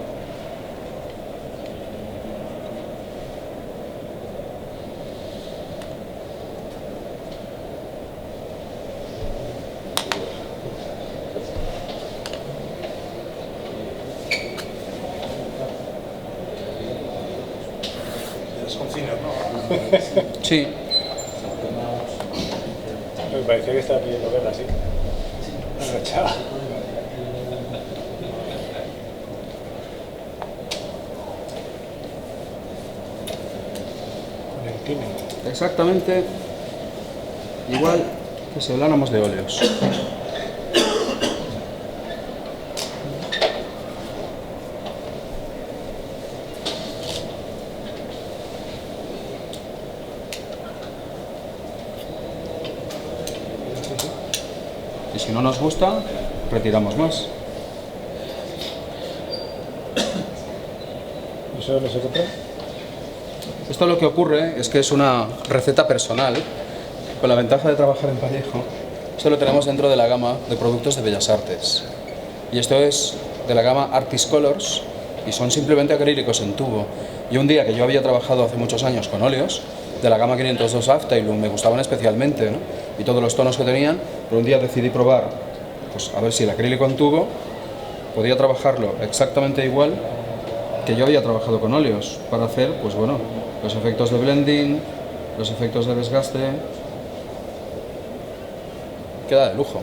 Es con cine, ¿no? Sí. Me parecía que estaba pidiendo guerra, así. Agachada. Con el tine. Exactamente igual que si habláramos de óleos. Y si no nos gusta, retiramos más. ¿Eso no se compra? Esto lo que ocurre es que es una receta personal, con la ventaja de trabajar en Vallejo. Esto lo tenemos dentro de la gama de productos de Bellas Artes. Y esto es de la gama Artist Colors y son simplemente acrílicos en tubo. Y un día que yo había trabajado hace muchos años con óleos, de la gama 502 Afterlook, me gustaban especialmente, ¿no? Y todos los tonos que tenían, pero un día decidí probar, pues a ver si el acrílico en tubo podía trabajarlo exactamente igual que yo había trabajado con óleos, para hacer, pues bueno, los efectos de blending, los efectos de desgaste. Queda de lujo.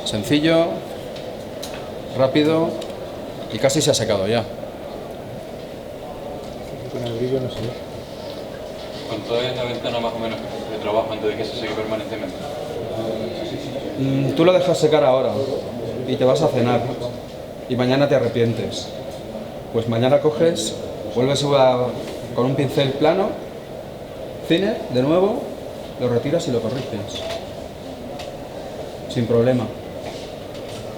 Sencillo, rápido y casi se ha secado ya. Con el brillo no se ve. ¿Cuánto es la ventana más o menos de trabajo antes de que se seque permanentemente? Tú lo dejas secar ahora y te vas a cenar y mañana te arrepientes. Pues mañana coges, vuelves con un pincel plano, thinner, de nuevo, lo retiras y lo corriges. Sin problema.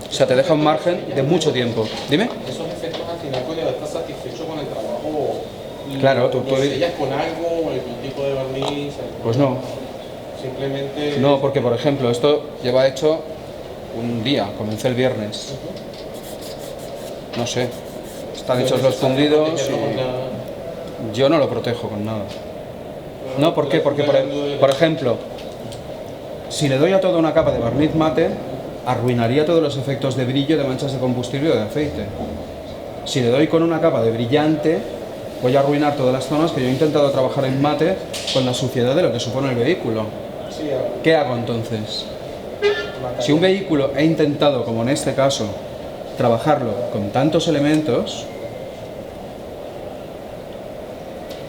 O sea, te deja un margen de mucho tiempo. Dime. Esos efectos al final cuando ya estás satisfecho con el trabajo. Claro, tú ¿Lo sellas con algo, algún tipo de barniz? Pues no. Simplemente. No, porque por ejemplo, esto lleva hecho un día, comencé el viernes. No sé. Están hechos los fundidos y yo no lo protejo con nada. No, ¿por qué? Porque, por ejemplo, si le doy a toda una capa de barniz mate, arruinaría todos los efectos de brillo, de manchas de combustible o de aceite. Si le doy con una capa de brillante, voy a arruinar todas las zonas que yo he intentado trabajar en mate con la suciedad de lo que supone el vehículo. ¿Qué hago entonces? Si un vehículo he intentado, como en este caso, trabajarlo con tantos elementos,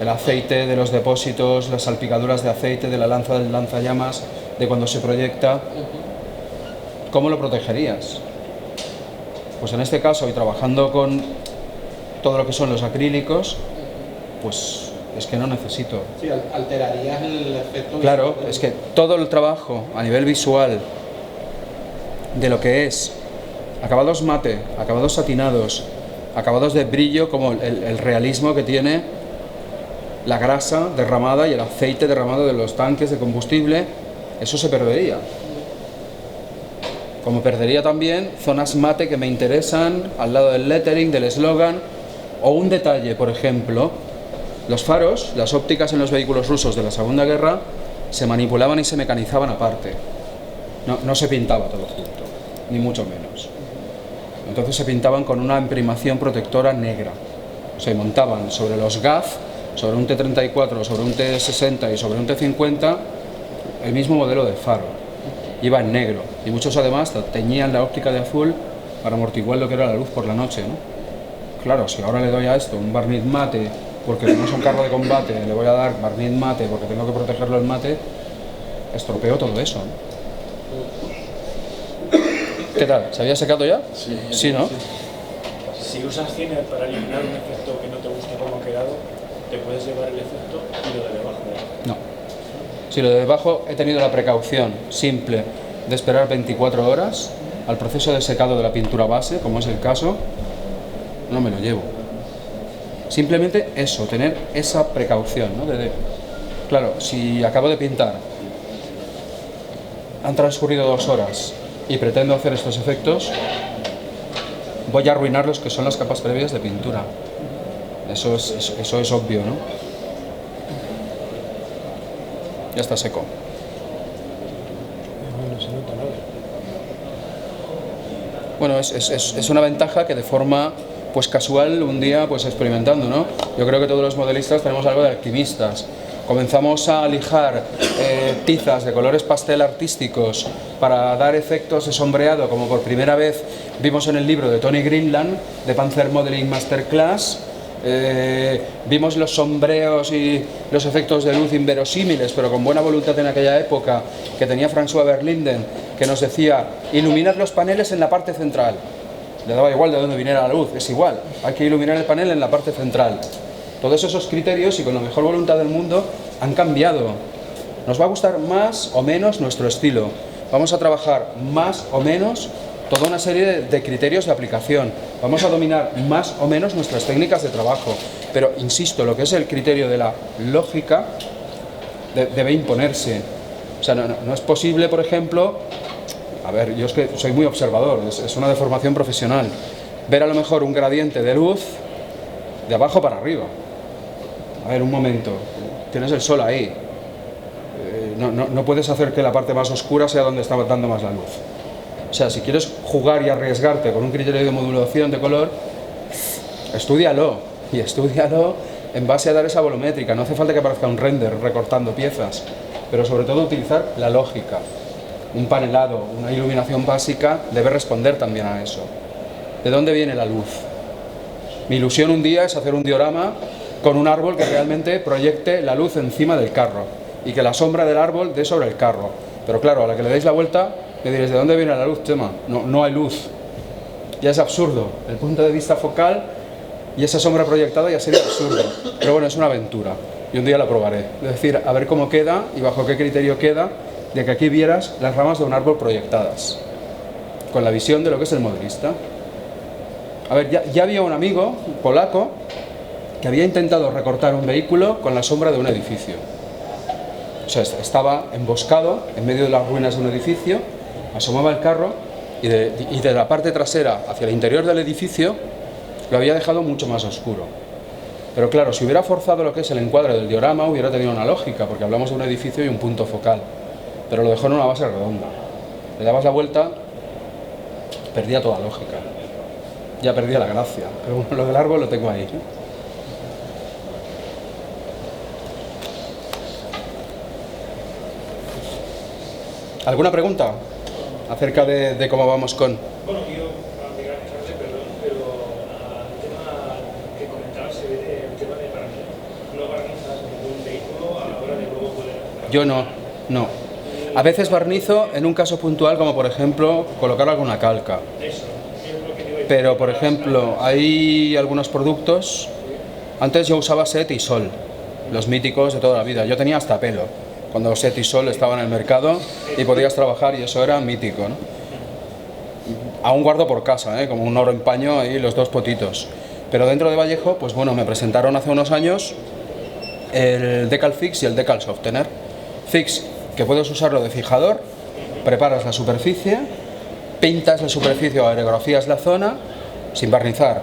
el aceite de los depósitos, las salpicaduras de aceite de la lanza del lanzallamas, de cuando se proyecta. ¿Cómo lo protegerías? Pues en este caso, y trabajando con todo lo que son los acrílicos, pues es que no necesito. Sí, alterarías el efecto. Claro, es que todo el trabajo a nivel visual de lo que es acabados mate, acabados satinados, acabados de brillo, como el realismo que tiene la grasa derramada y el aceite derramado de los tanques de combustible, eso se perdería. Como perdería también zonas mate que me interesan al lado del lettering, del eslogan, o un detalle, por ejemplo, los faros, las ópticas en los vehículos rusos de la Segunda Guerra se manipulaban y se mecanizaban aparte. No se pintaba todo junto, ni mucho menos. Entonces se pintaban con una imprimación protectora negra. Se montaban sobre los GAF, sobre un T34, sobre un T60 y sobre un T50, el mismo modelo de faro. Iba en negro, y muchos además teñían la óptica de azul para amortiguar lo que era la luz por la noche, ¿no? Claro, si ahora le doy a esto un barniz mate, porque como es un carro de combate, le voy a dar barniz mate porque tengo que protegerlo el mate, estropeo todo eso, ¿no? ¿Qué tal? ¿Se había secado ya? Sí. Sí, ¿no? Si usas cine para eliminar un efecto que no te gusta cómo ha quedado, te puedes llevar el efecto y lo de debajo. No. Si lo de debajo he tenido la precaución simple de esperar 24 horas al proceso de secado de la pintura base, como es el caso, no me lo llevo. Simplemente eso, tener esa precaución, ¿no? Claro, si acabo de pintar, han transcurrido 2 horas y pretendo hacer estos efectos, voy a arruinar los que son las capas previas de pintura. Eso es obvio, ¿no? Ya está seco. No se nota nada. Bueno, es una ventaja que de forma pues casual un día pues experimentando, ¿no? Yo creo que todos los modelistas tenemos algo de alquimistas. Comenzamos a lijar tizas de colores pastel artísticos para dar efectos de sombreado, como por primera vez vimos en el libro de Tony Greenland, de Panzer Modeling Masterclass. Vimos los sombreos y los efectos de luz inverosímiles, pero con buena voluntad en aquella época, que tenía François Verlinden, que nos decía, iluminad los paneles en la parte central. Le daba igual de dónde viniera la luz, es igual, hay que iluminar el panel en la parte central. Todos esos criterios, y con la mejor voluntad del mundo, han cambiado. Nos va a gustar más o menos nuestro estilo. Vamos a trabajar más o menos toda una serie de criterios de aplicación. Vamos a dominar más o menos nuestras técnicas de trabajo. Pero, insisto, lo que es el criterio de la lógica debe imponerse. O sea, no es posible, por ejemplo, a ver, yo es que soy muy observador, es una deformación profesional, ver a lo mejor un gradiente de luz de abajo para arriba. A ver, un momento, tienes el sol ahí. No puedes hacer que la parte más oscura sea donde está dando más la luz. O sea, si quieres jugar y arriesgarte con un criterio de modulación de color, estúdialo, y estúdialo en base a dar esa volumétrica. No hace falta que aparezca un render recortando piezas, pero sobre todo utilizar la lógica. Un panelado, una iluminación básica debe responder también a eso. ¿De dónde viene la luz? Mi ilusión un día es hacer un diorama con un árbol que realmente proyecte la luz encima del carro y que la sombra del árbol dé sobre el carro. Pero claro, a la que le deis la vuelta, me diréis, ¿de dónde viene la luz, Chema? No hay luz. Ya es absurdo. El punto de vista focal y esa sombra proyectada ya sería absurdo. Pero bueno, es una aventura y un día la probaré. Es decir, a ver cómo queda y bajo qué criterio queda de que aquí vieras las ramas de un árbol proyectadas, con la visión de lo que es el modelista. A ver, ya había un amigo polaco que había intentado recortar un vehículo con la sombra de un edificio. O sea, estaba emboscado en medio de las ruinas de un edificio, asomaba el carro y de la parte trasera hacia el interior del edificio lo había dejado mucho más oscuro. Pero claro, si hubiera forzado lo que es el encuadre del diorama, hubiera tenido una lógica, porque hablamos de un edificio y un punto focal. Pero lo dejó en una base redonda. Le dabas la vuelta, perdía toda lógica. Ya perdía la gracia. Pero bueno, lo del árbol lo tengo ahí. ¿Alguna pregunta acerca de cómo vamos con...? Bueno, yo, perdón, pero el tema que comentabas, el tema de barniz, no barniz Yo no. A veces barnizo en un caso puntual, como por ejemplo colocar alguna calca. Pero por ejemplo, hay algunos productos. Antes yo usaba Set y Sol, los míticos de toda la vida. Yo tenía hasta pelo cuando Set y Sol estaban en el mercado y podías trabajar, y eso era mítico, ¿no? Aún guardo por casa, como un oro en paño ahí los dos potitos. Pero dentro de Vallejo, pues bueno, me presentaron hace unos años el Decal Fix y el Decal Softener. Fix, que puedes usarlo de fijador, preparas la superficie, pintas la superficie o aerografías la zona sin barnizar,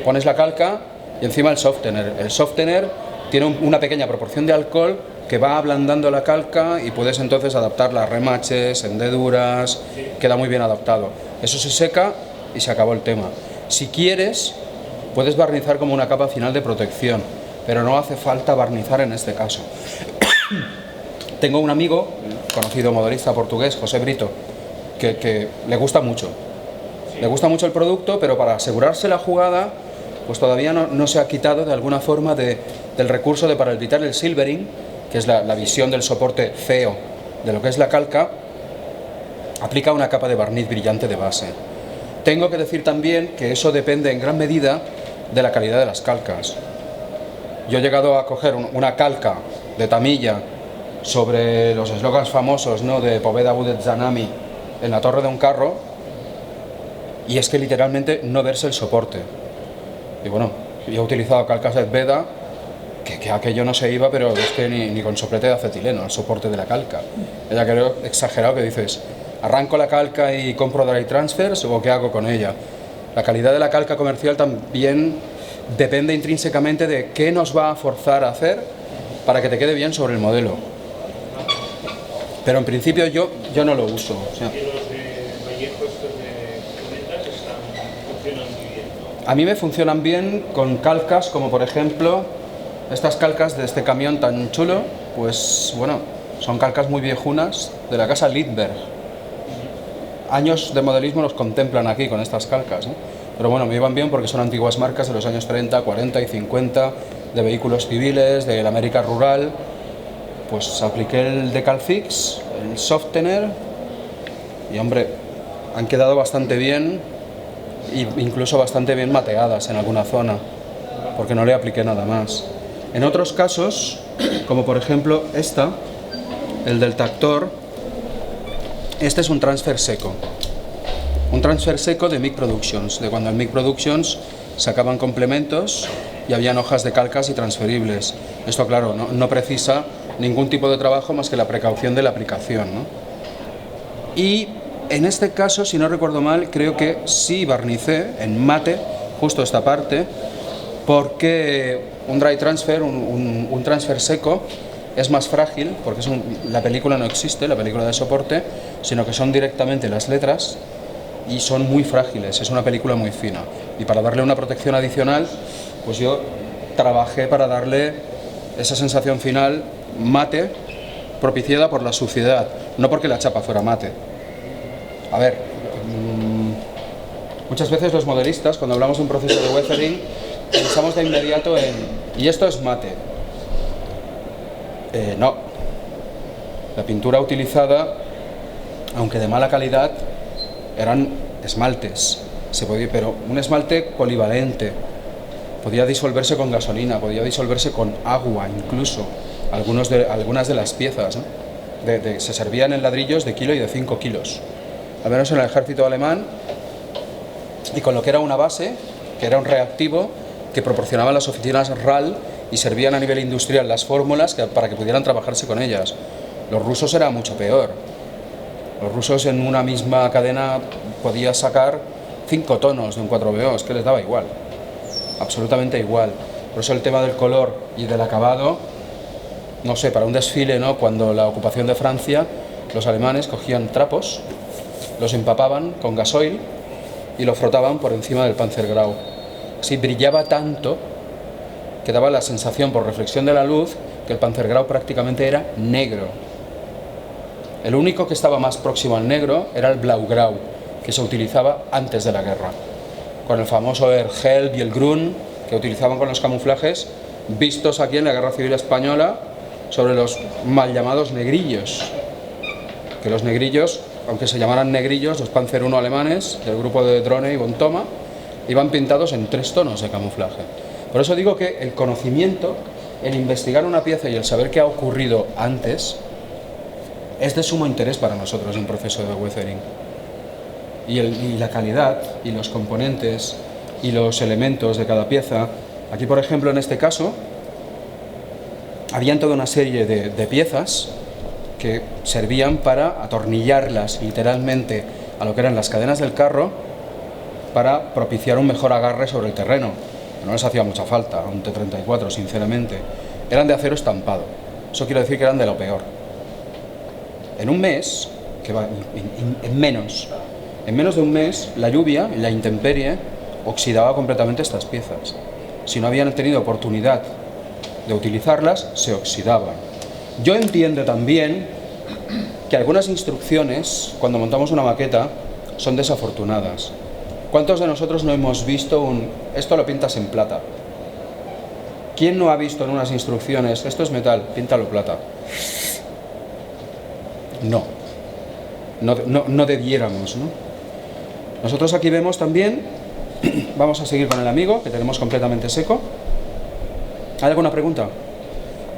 pones la calca y encima el softener. El softener tiene una pequeña proporción de alcohol que va ablandando la calca y puedes entonces adaptarla a remaches, hendeduras, queda muy bien adaptado. Eso se seca y se acabó el tema. Si quieres, puedes barnizar como una capa final de protección, pero no hace falta barnizar en este caso. Tengo un amigo, conocido modelista portugués, José Brito, que le gusta mucho. Le gusta mucho el producto, pero para asegurarse la jugada, pues todavía no se ha quitado de alguna forma del recurso de, para evitar el silvering, que es la visión del soporte feo de lo que es la calca, aplica una capa de barniz brillante de base. Tengo que decir también que eso depende en gran medida de la calidad de las calcas. Yo he llegado a coger una calca de Tamilla sobre los eslogans famosos, ¿no?, de Poveda Budet Zanami en la torre de un carro, y es que literalmente no verse el soporte. Y bueno, yo he utilizado calcas de Veda que aquello no se iba, pero es que ni con soplete de acetileno, el soporte de la calca. Ya creo exagerado que dices, ¿arranco la calca y compro dry transfers o qué hago con ella? La calidad de la calca comercial también depende intrínsecamente de qué nos va a forzar a hacer para que te quede bien sobre el modelo. Pero en principio yo no lo uso. O sea, ¿Y los de Vallejo estos de comentas funcionan muy bien, ¿no? A mí me funcionan bien con calcas como por ejemplo estas calcas de este camión tan chulo, pues bueno, son calcas muy viejunas de la casa Lidberg. Años de modelismo los contemplan aquí con estas calcas, ¿no? Pero bueno, me iban bien porque son antiguas marcas de los años 30, 40 y 50, de vehículos civiles, de la América rural. Pues apliqué el Decal Fix, el Softener, y hombre, han quedado bastante bien, e incluso bastante bien mateadas en alguna zona, porque no le apliqué nada más. En otros casos, como por ejemplo esta, el del Tactor, este es un transfer seco. Un transfer seco de Mic Productions, de cuando en Mic Productions sacaban complementos y habían hojas de calcas y transferibles. Esto, claro, no precisa ningún tipo de trabajo más que la precaución de la aplicación, ¿no? Y en este caso, si no recuerdo mal, creo que sí barnicé en mate justo esta parte, porque un dry transfer, un transfer seco, es más frágil, porque la película no existe, la película de soporte, sino que son directamente las letras y son muy frágiles, es una película muy fina. Y para darle una protección adicional, pues yo trabajé para darle esa sensación final mate, propiciada por la suciedad, no porque la chapa fuera mate. A ver, muchas veces los modelistas, cuando hablamos de un proceso de weathering, pensamos de inmediato en, ¿y esto es mate? No. La pintura utilizada, aunque de mala calidad, eran esmaltes. Pero un esmalte polivalente. Podía disolverse con gasolina, podía disolverse con agua incluso. Algunas de las piezas, ¿no? Se servían en ladrillos de kilo y de 5 kilos. Al menos en el ejército alemán, y con lo que era una base, que era un reactivo, que proporcionaban las oficinas RAL y servían a nivel industrial las fórmulas para que pudieran trabajarse con ellas. Los rusos era mucho peor. Los rusos en una misma cadena podían sacar 5 tonos de un 4BO, es que les daba igual, absolutamente igual. Por eso el tema del color y del acabado, no sé, para un desfile, ¿no?, cuando la ocupación de Francia, los alemanes cogían trapos, los empapaban con gasoil y lo frotaban por encima del Panzergrau. Así brillaba tanto que daba la sensación por reflexión de la luz que el Panzergrau prácticamente era negro. El único que estaba más próximo al negro era el Blaugrau, que se utilizaba antes de la guerra, con el famoso Erhelb y el Grün que utilizaban con los camuflajes vistos aquí en la Guerra Civil Española sobre los mal llamados negrillos. Que los negrillos, aunque se llamaran negrillos, los Panzer I alemanes del grupo de Drone y von Thoma, iban pintados en 3 tonos de camuflaje. Por eso digo que el conocimiento, el investigar una pieza y el saber qué ha ocurrido antes, es de sumo interés para nosotros en un proceso de weathering. Y la calidad, y los componentes, y los elementos de cada pieza. Aquí, por ejemplo, en este caso, habían toda una serie de piezas que servían para atornillarlas literalmente a lo que eran las cadenas del carro para propiciar un mejor agarre sobre el terreno. No les hacía mucha falta, un T-34, sinceramente. Eran de acero estampado. Eso quiere decir que eran de lo peor. En un mes, en menos de un mes, la lluvia y la intemperie oxidaba completamente estas piezas. Si no habían tenido oportunidad de utilizarlas, se oxidaban. Yo entiendo también que algunas instrucciones, cuando montamos una maqueta, son desafortunadas. ¿Cuántos de nosotros no hemos visto esto lo pintas en plata? ¿Quién no ha visto en unas instrucciones, esto es metal, píntalo plata? No debiéramos, ¿no? Nosotros aquí vemos también, vamos a seguir con el amigo, que tenemos completamente seco. ¿Hay alguna pregunta?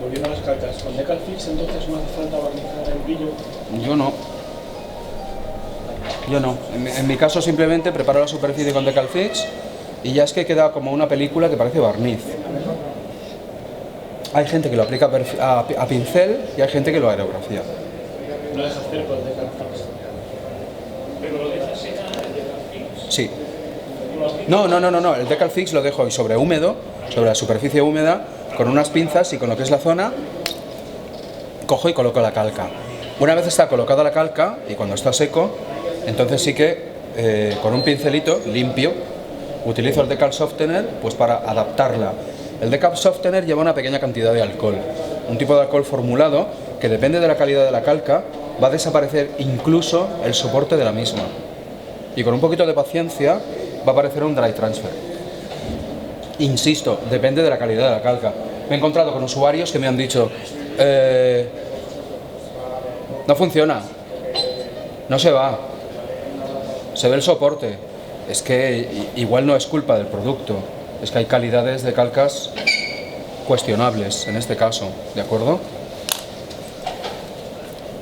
Volviendo a las calcas, ¿con Decalfix entonces no hace falta barnizar el brillo? Yo no. En mi caso simplemente preparo la superficie con Decalfix y ya es que queda como una película que parece barniz. Hay gente que lo aplica a pincel y hay gente que lo aerografía. No deja hacer con Decalfix. ¿Pero lo dejas secar el Decalfix? Sí. No, el Decalfix lo dejo sobre húmedo, sobre la superficie húmeda, con unas pinzas y con lo que es la zona, cojo y coloco la calca. Una vez está colocada la calca y cuando está seco, entonces sí que con un pincelito limpio utilizo el Decal Softener pues para adaptarla. El Decal Softener lleva una pequeña cantidad de alcohol, un tipo de alcohol formulado que depende de la calidad de la calca va a desaparecer incluso el soporte de la misma. Y con un poquito de paciencia va a aparecer un dry transfer. Insisto, depende de la calidad de la calca. Me he encontrado con usuarios que me han dicho no funciona, no se va, se ve el soporte. Es que igual no es culpa del producto, es que hay calidades de calcas cuestionables en este caso, ¿de acuerdo?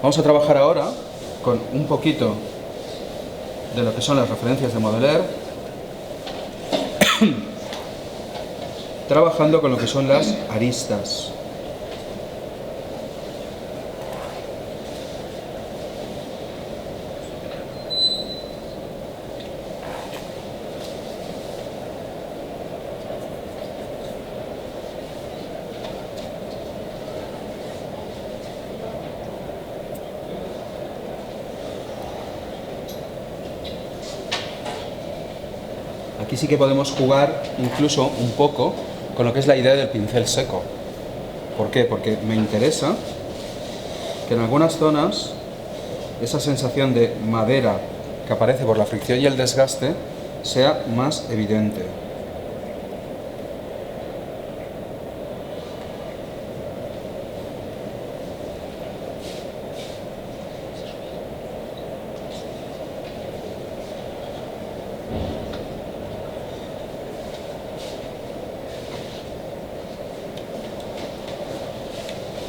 Vamos a trabajar ahora con un poquito de lo que son las referencias de Modeler, trabajando con lo que son las aristas. Aquí sí que podemos jugar incluso un poco con lo que es la idea del pincel seco. ¿Por qué? Porque me interesa que en algunas zonas esa sensación de madera que aparece por la fricción y el desgaste sea más evidente.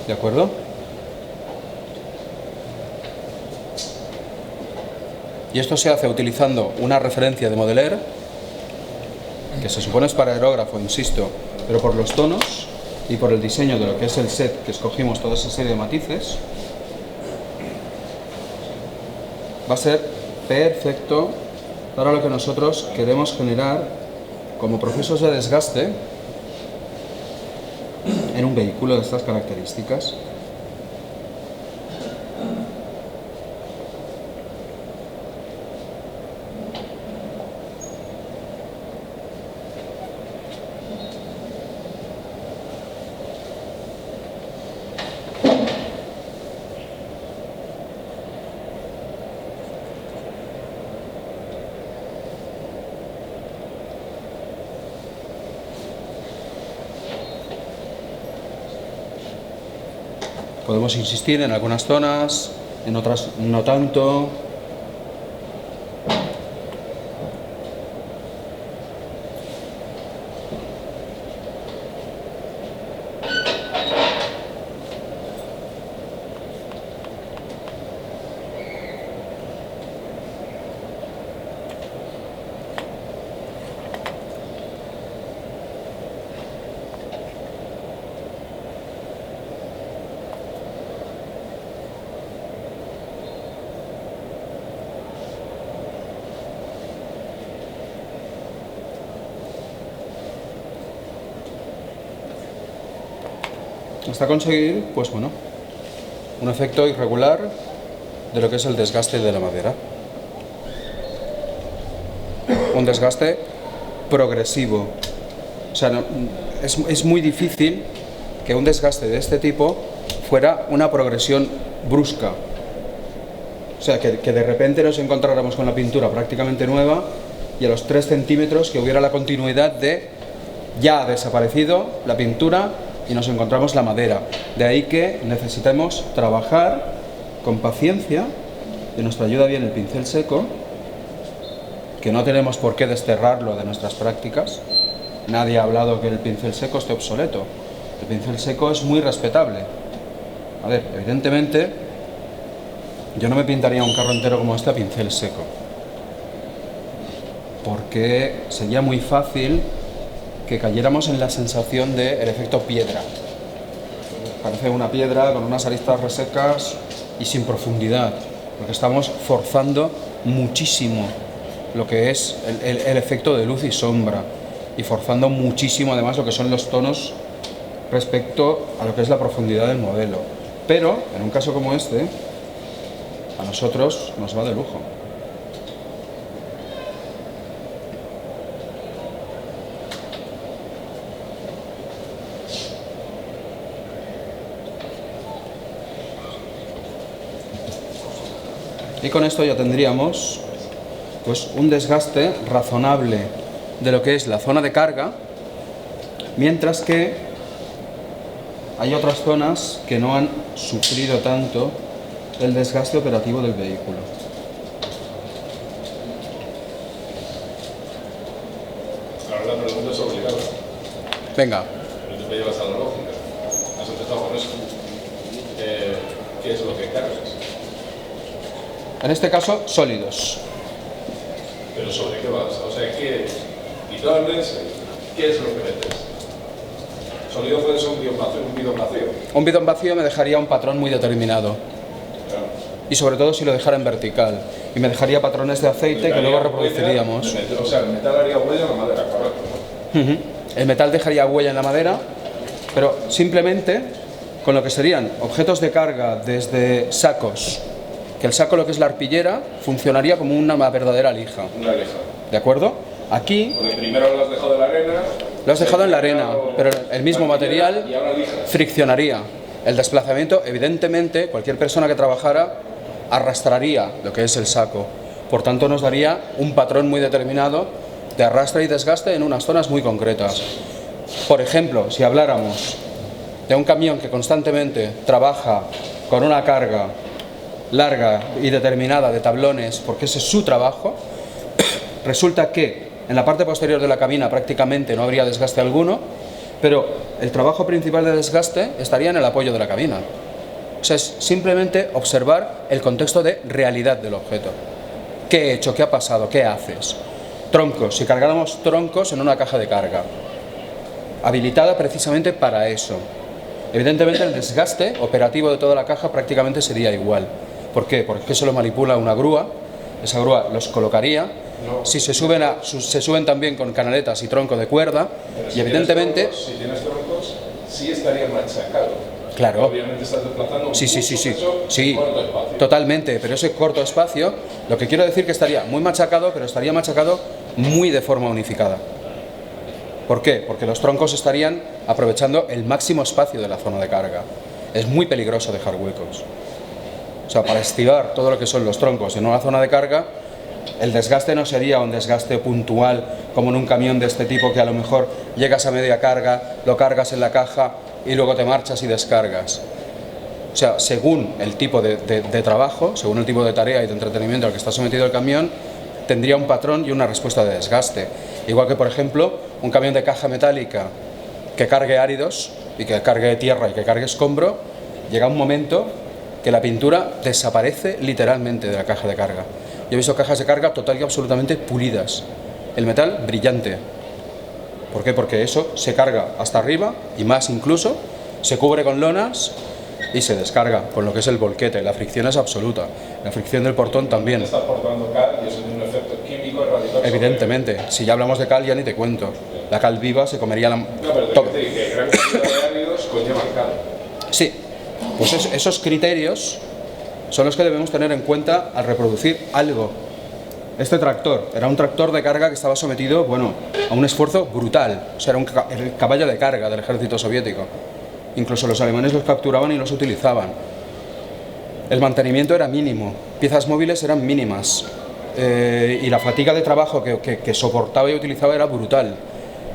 ¿De acuerdo? Y esto se hace utilizando una referencia de Modeler, que se supone es para aerógrafo, insisto, pero por los tonos y por el diseño de lo que es el set que escogimos, toda esa serie de matices, va a ser perfecto para lo que nosotros queremos generar como procesos de desgaste en un vehículo de estas características. Podemos insistir en algunas zonas, en otras no tanto. Hasta conseguir, pues bueno, un efecto irregular de lo que es el desgaste de la madera. Un desgaste progresivo. O sea, es muy difícil que un desgaste de este tipo fuera una progresión brusca. O sea, que de repente nos encontráramos con la pintura prácticamente nueva y a los 3 centímetros que hubiera la continuidad de ya ha desaparecido la pintura y nos encontramos la madera. De ahí que necesitamos trabajar con paciencia, que nos ayuda bien el pincel seco, que no tenemos por qué desterrarlo de nuestras prácticas. Nadie ha hablado que el pincel seco esté obsoleto. El pincel seco es muy respetable. A ver, evidentemente, yo no me pintaría un carro entero como este a pincel seco, porque sería muy fácil que cayéramos en la sensación del efecto piedra. Parece una piedra con unas aristas resecas y sin profundidad, porque estamos forzando muchísimo lo que es el efecto de luz y sombra, y forzando muchísimo además lo que son los tonos respecto a lo que es la profundidad del modelo. Pero, en un caso como este, a nosotros nos va de lujo. Y con esto ya tendríamos pues un desgaste razonable de lo que es la zona de carga, mientras que hay otras zonas que no han sufrido tanto el desgaste operativo del vehículo. Ahora la pregunta es obligada. Venga. No te llevas a la lógica. Has empezado con eso. ¿Qué es lo que cargas? En este caso, sólidos. ¿Pero sobre qué vas? O sea, ¿qué bidones? ¿Qué es lo que metes? Sólido puede ser un bidón vacío. Un bidón vacío me dejaría un patrón muy determinado. Claro. Y sobre todo si lo dejara en vertical. Y me dejaría patrones de aceite que luego reproduciríamos. O sea, el metal haría huella en la madera, correcto. El metal dejaría huella en la madera, pero simplemente con lo que serían objetos de carga desde sacos, que el saco, lo que es la arpillera, funcionaría como una verdadera lija. Una lija. ¿De acuerdo? Aquí Porque primero lo has dejado en la arena. lo has dejado en la arena, pero el mismo material Y ahora lija. friccionaría. El desplazamiento, evidentemente, cualquier persona que trabajara arrastraría lo que es el saco. Por tanto, nos daría un patrón muy determinado de arrastre y desgaste en unas zonas muy concretas. Por ejemplo, si habláramos de un camión que constantemente trabaja con una carga larga y determinada de tablones, porque ese es su trabajo, resulta que en la parte posterior de la cabina prácticamente no habría desgaste alguno, pero el trabajo principal de desgaste estaría en el apoyo de la cabina. O sea, es simplemente observar el contexto de realidad del objeto. ¿Qué he hecho? ¿Qué ha pasado? ¿Qué haces? Troncos, si cargáramos troncos en una caja de carga, habilitada precisamente para eso. Evidentemente el desgaste operativo de toda la caja prácticamente sería igual. ¿Por qué? Porque se lo manipula una grúa, esa grúa los colocaría, si se suben también con canaletas y tronco de cuerda, Pero y evidentemente... si tienes troncos, sí estaría machacado. Claro. Obviamente estás desplazando Sí, un corto espacio. totalmente, pero ese corto espacio, lo que quiero decir que estaría muy machacado, pero estaría machacado muy de forma unificada. ¿Por qué? Porque los troncos estarían aprovechando el máximo espacio de la zona de carga. Es muy peligroso dejar huecos. O sea, para estivar todo lo que son los troncos en una zona de carga, el desgaste no sería un desgaste puntual como en un camión de este tipo, que a lo mejor llegas a media carga, lo cargas en la caja y luego te marchas y descargas. O sea, según el tipo de trabajo, según el tipo de tarea y de entretenimiento al que está sometido el camión, tendría un patrón y una respuesta de desgaste. Igual que, por ejemplo, un camión de caja metálica que cargue áridos y que cargue tierra y que cargue escombro, llega un momento que la pintura desaparece literalmente de la caja de carga. Yo he visto cajas de carga total y absolutamente pulidas. El metal brillante. ¿Por qué? Porque eso se carga hasta arriba y más incluso, se cubre con lonas y se descarga con lo que es el volquete. La fricción es absoluta. La fricción del portón también. Está aportando cal y eso tiene un efecto químico radical. Evidentemente, si ya hablamos de cal ya ni te cuento. La cal viva se comería la... No, pero te digo que gran cantidad de áridos conllevan cal. Sí, pues esos criterios son los que debemos tener en cuenta al reproducir algo. Este tractor era un tractor de carga que estaba sometido, bueno, a un esfuerzo brutal. O sea, era el caballo de carga del ejército soviético. Incluso los alemanes los capturaban y los utilizaban. El mantenimiento era mínimo, piezas móviles eran mínimas y la fatiga de trabajo que soportaba y utilizaba era brutal.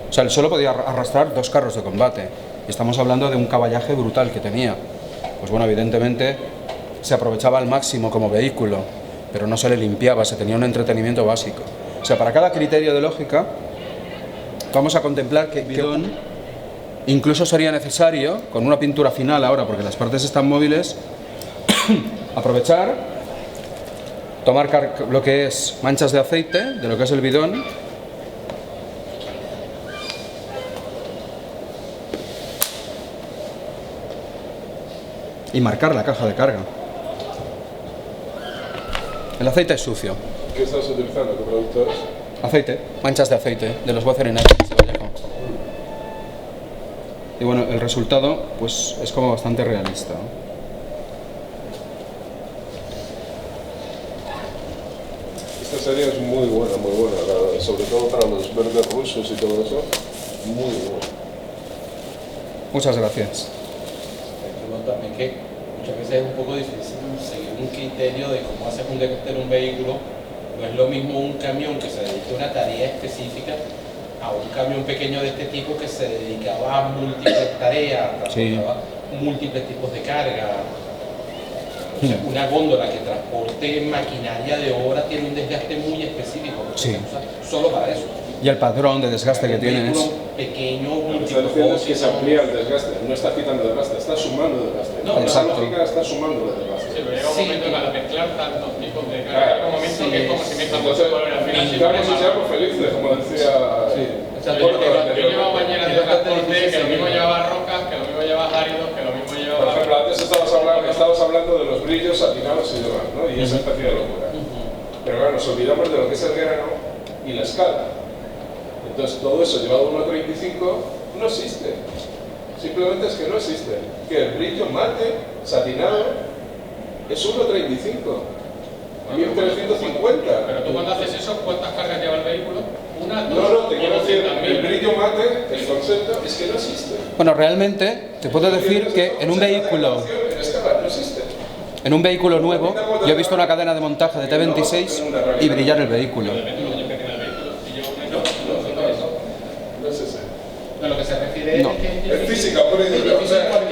O sea, él solo podía arrastrar 2 carros de combate. Y estamos hablando de un caballaje brutal que tenía. Pues bueno, evidentemente se aprovechaba al máximo como vehículo, pero no se le limpiaba, se tenía un entretenimiento básico. O sea, para cada criterio de lógica vamos a contemplar que bidón incluso sería necesario, con una pintura final ahora, porque las partes están móviles, aprovechar, tomar lo que es manchas de aceite, de lo que es el bidón, y marcar la caja de carga. El aceite es sucio. ¿Qué estás utilizando? ¿Qué producto es? Aceite, manchas de aceite, de los Bocerenet de Vallejo. Y bueno, el resultado pues es como bastante realista, ¿no? Esta serie es muy buena, sobre todo para los verdes rusos y todo eso, muy buena. Muchas gracias. También que muchas veces es un poco difícil seguir un criterio de cómo haces un vehículo. No es lo mismo un camión que se dedica a una tarea específica a un camión pequeño de este tipo que se dedicaba a múltiples tareas, transportaba múltiples tipos de carga. O sea, una góndola que transporte maquinaria de obra tiene un desgaste muy específico, Sí. se usa solo para eso. Y el padrón de desgaste que tiene es... pequeño, Lo que está diciendo es que se amplía el desgaste, no está quitando desgaste, está sumando desgaste. No, exacto. La lógica está sumando desgaste. Sí, pero llega un momento que al mezclar tantos tipos de carga, Claro, llega un momento que es como si mezclas mucho Entonces, color, al final estamos y seamos felices, como decía... O sea, Yo Borja, llevaba bañeras de transporte, que lo mismo llevaba rocas, que lo mismo llevaba áridos, que lo mismo Por llevaba... ejemplo, antes estabas hablando de los brillos satinados y demás, ¿no? Y esa especie de locura. Pero claro, nos olvidamos de lo que es el grano y la escala. Entonces, todo eso llevado a 1.35 no existe. Simplemente es que no existe. Que el brillo mate, satinado, es 1.35. 1350. Pero tú cuando haces eso, ¿cuántas cargas lleva el vehículo? Una, dos, No, te quiero decir, 200.000. el brillo mate, el concepto, es que no existe. Bueno, realmente te puedo decir que en un vehículo... En escala no existe. En un vehículo nuevo, yo he visto una cadena de montaje de T26 y brillar el vehículo. No es ese. A lo que se refiere No. es que Es física, por es ejemplo.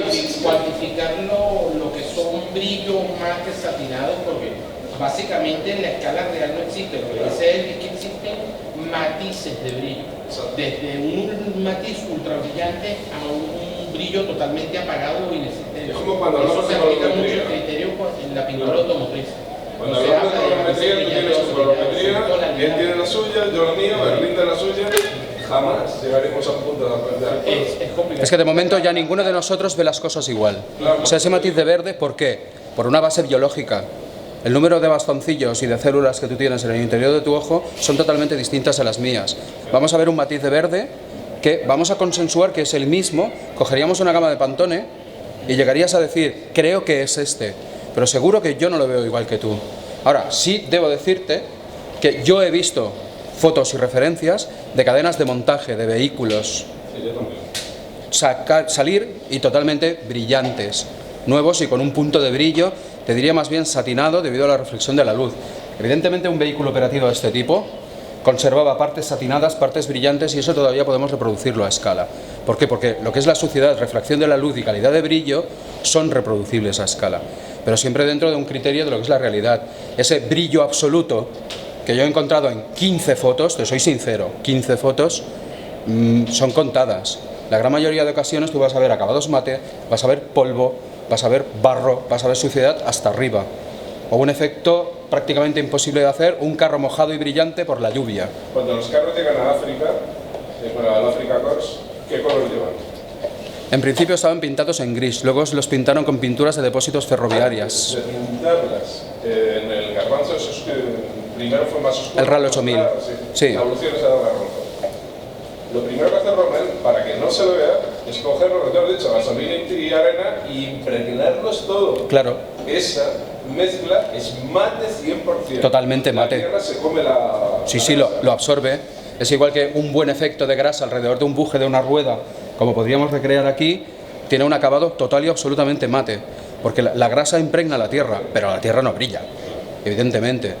difícil cuantificar lo que son brillos más que satinados, porque básicamente en la escala real no existe. Lo que dice él es que existen matices de brillo, desde un matiz ultra brillante a un brillo totalmente apagado o inexistente. Es como cuando hablamos Eso se de aplica mucho colorimetría. el criterio en la pintura automotriz. Cuando No se hablamos de habla colorimetría, tú ese tienes tu brillante, colorimetría, él tiene la suya, yo la mía, Berlín tiene la suya. Jamás llegaremos a un punto de acuerdo. es complicado. Es que de momento ya ninguno de nosotros ve las cosas igual. O sea, ese matiz de verde, ¿por qué? Por una base biológica. El número de bastoncillos y de células que tú tienes en el interior de tu ojo son totalmente distintas a las mías. Vamos a ver un matiz de verde que vamos a consensuar que es el mismo. Cogeríamos una gama de Pantone y llegarías a decir, creo que es este, pero seguro que yo no lo veo igual que tú. Ahora, sí debo decirte que yo he visto fotos y referencias de cadenas de montaje de vehículos Sí, yo también. salir y totalmente brillantes, nuevos y con un punto de brillo, te diría más bien satinado debido a la reflexión de la luz. Evidentemente un vehículo operativo de este tipo conservaba partes satinadas, partes brillantes, y eso todavía podemos reproducirlo a escala. ¿Por qué? Porque lo que es la suciedad, refracción de la luz y calidad de brillo son reproducibles a escala, pero siempre dentro de un criterio de lo que es la realidad. Ese brillo absoluto que yo he encontrado en 15 fotos, te soy sincero, 15 fotos son contadas. La gran mayoría de ocasiones tú vas a ver acabados mate, vas a ver polvo, vas a ver barro, vas a ver suciedad hasta arriba. O un efecto prácticamente imposible de hacer, un carro mojado y brillante por la lluvia. Cuando los carros llegan a África, al Africa Corps, ¿qué color llevan? En principio estaban pintados en gris, luego los pintaron con pinturas de depósitos ferroviarias. De pintarlas en el garbanzo, eso es que primero fue más oscuro. El RAL 8000. Sí. La evolución es el garbanzo. Lo primero que hace Rommel, para que no se lo vea, es cogerlo, lo que has dicho, gasolina y arena, y impregnarlos todo. Claro. Esa mezcla es mate 100%. Totalmente mate. La tierra se come la... Sí, sí, lo absorbe. Es igual que un buen efecto de grasa alrededor de un buje de una rueda, como podríamos recrear aquí, tiene un acabado total y absolutamente mate. Porque la grasa impregna la tierra, pero la tierra no brilla, evidentemente.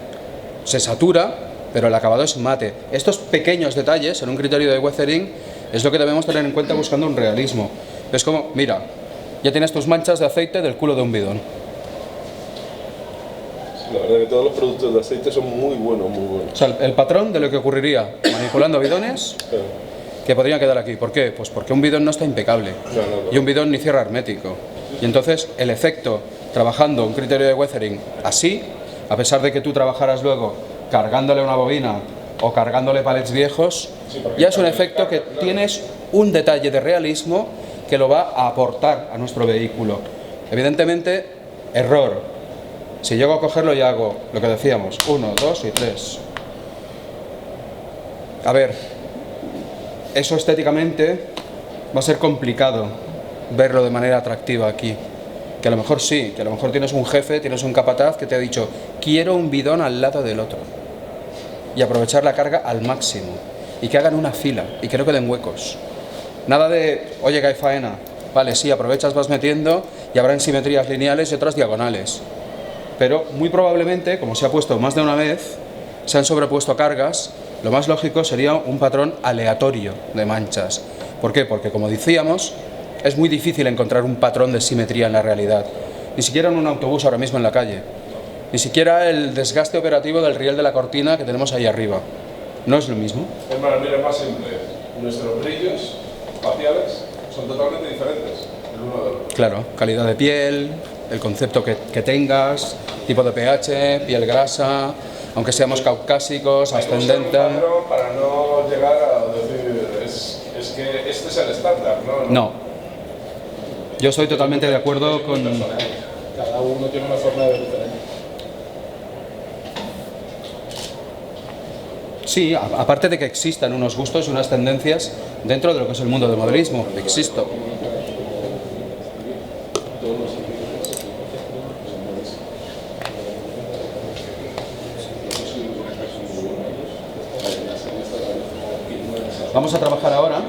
Se satura, pero el acabado es mate. Estos pequeños detalles en un criterio de weathering es lo que debemos tener en cuenta buscando un realismo. Es como, mira, ya tienes tus manchas de aceite del culo de un bidón. La verdad que todos los productos de aceite son muy buenos, muy buenos. O sea, el patrón de lo que ocurriría manipulando bidones Claro. que podrían quedar aquí. ¿Por qué? Pues porque un bidón no está impecable y un bidón ni cierra hermético. Y entonces el efecto trabajando un criterio de weathering así, a pesar de que tú trabajaras luego cargándole una bobina o cargándole palets viejos, ya es un efecto que tienes un detalle de realismo que lo va a aportar a nuestro vehículo. Evidentemente, error. Si llego a cogerlo y hago lo que decíamos, 1, 2 y 3. A ver, eso estéticamente va a ser complicado verlo de manera atractiva aquí. Que a lo mejor sí, que a lo mejor tienes un jefe, tienes un capataz que te ha dicho, quiero un bidón al lado del otro. Y aprovechar la carga al máximo. Y que hagan una fila y que no queden huecos. Nada de, oye, que hay faena. Vale, sí, aprovechas, vas metiendo y habrá simetrías lineales y otras diagonales. Pero muy probablemente, como se ha puesto más de una vez, se han sobrepuesto cargas. Lo más lógico sería un patrón aleatorio de manchas. ¿Por qué? Porque, como decíamos, es muy difícil encontrar un patrón de simetría en la realidad. Ni siquiera en un autobús ahora mismo en la calle. Ni siquiera el desgaste operativo del riel de la cortina que tenemos ahí arriba. No es lo mismo. Hermano, mira, más simple. Nuestros brillos faciales son totalmente diferentes el uno del otro. Claro, calidad de piel, el concepto que tengas, tipo de pH, piel grasa, aunque seamos caucásicos, ascendente. Para no llegar a decir, es que este es el estándar, ¿no? No. Yo estoy totalmente de acuerdo con... Cada uno tiene una forma de ver diferente. Sí, aparte de que existan unos gustos y unas tendencias dentro de lo que es el mundo del modelismo, existo. Vamos a trabajar ahora.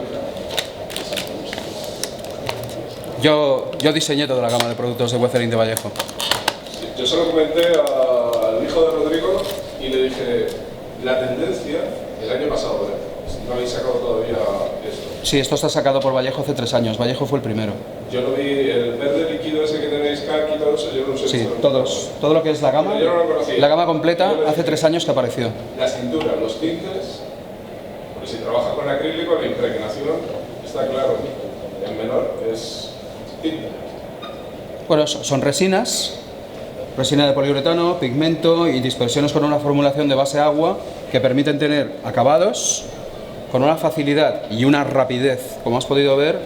Yo diseñé toda la gama de productos de weathering de Vallejo. Yo se lo comenté al hijo de Rodrigo y le dije, la tendencia, el año pasado, no habéis sacado todavía esto. Sí, esto está sacado por Vallejo hace 3 años. Vallejo fue el primero. Yo lo vi, el verde líquido ese que tenéis, kaki y todo eso, yo no sé. Sí, todo lo que es la gama, Yo no lo conocía. la gama completa, hace 3 años que apareció. Las cinturas, los tintes, porque si trabaja con acrílico, la impregnación está claro. El menor es tinta. Bueno, son resinas, resina de poliuretano, pigmento y dispersiones con una formulación de base agua que permiten tener acabados con una facilidad y una rapidez, como has podido ver,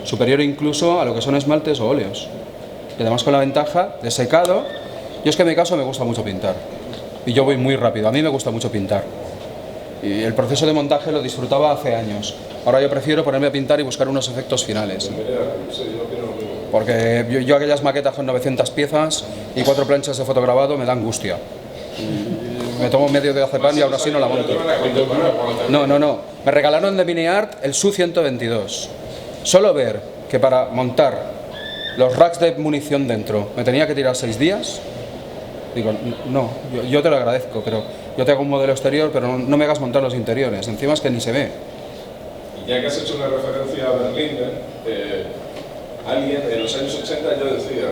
superior incluso a lo que son esmaltes o óleos. Y además con la ventaja de secado. Yo es que en mi caso me gusta mucho pintar. Y yo voy muy rápido, a mí me gusta mucho pintar. Y el proceso de montaje lo disfrutaba hace años. Ahora yo prefiero ponerme a pintar y buscar unos efectos finales. Porque yo aquellas maquetas con 900 piezas y 4 planchas de fotograbado me dan angustia. Me tomo medio de azepam y aún así no la monto. No. Me regalaron de Miniart el Su 122. Solo ver que para montar los racks de munición dentro me tenía que tirar 6 días. Digo, no, yo te lo agradezco, pero yo te hago un modelo exterior, pero no me hagas montar los interiores, encima es que ni se ve. Y ya que has hecho una referencia a Berlín, alguien en los años 80 ya decía,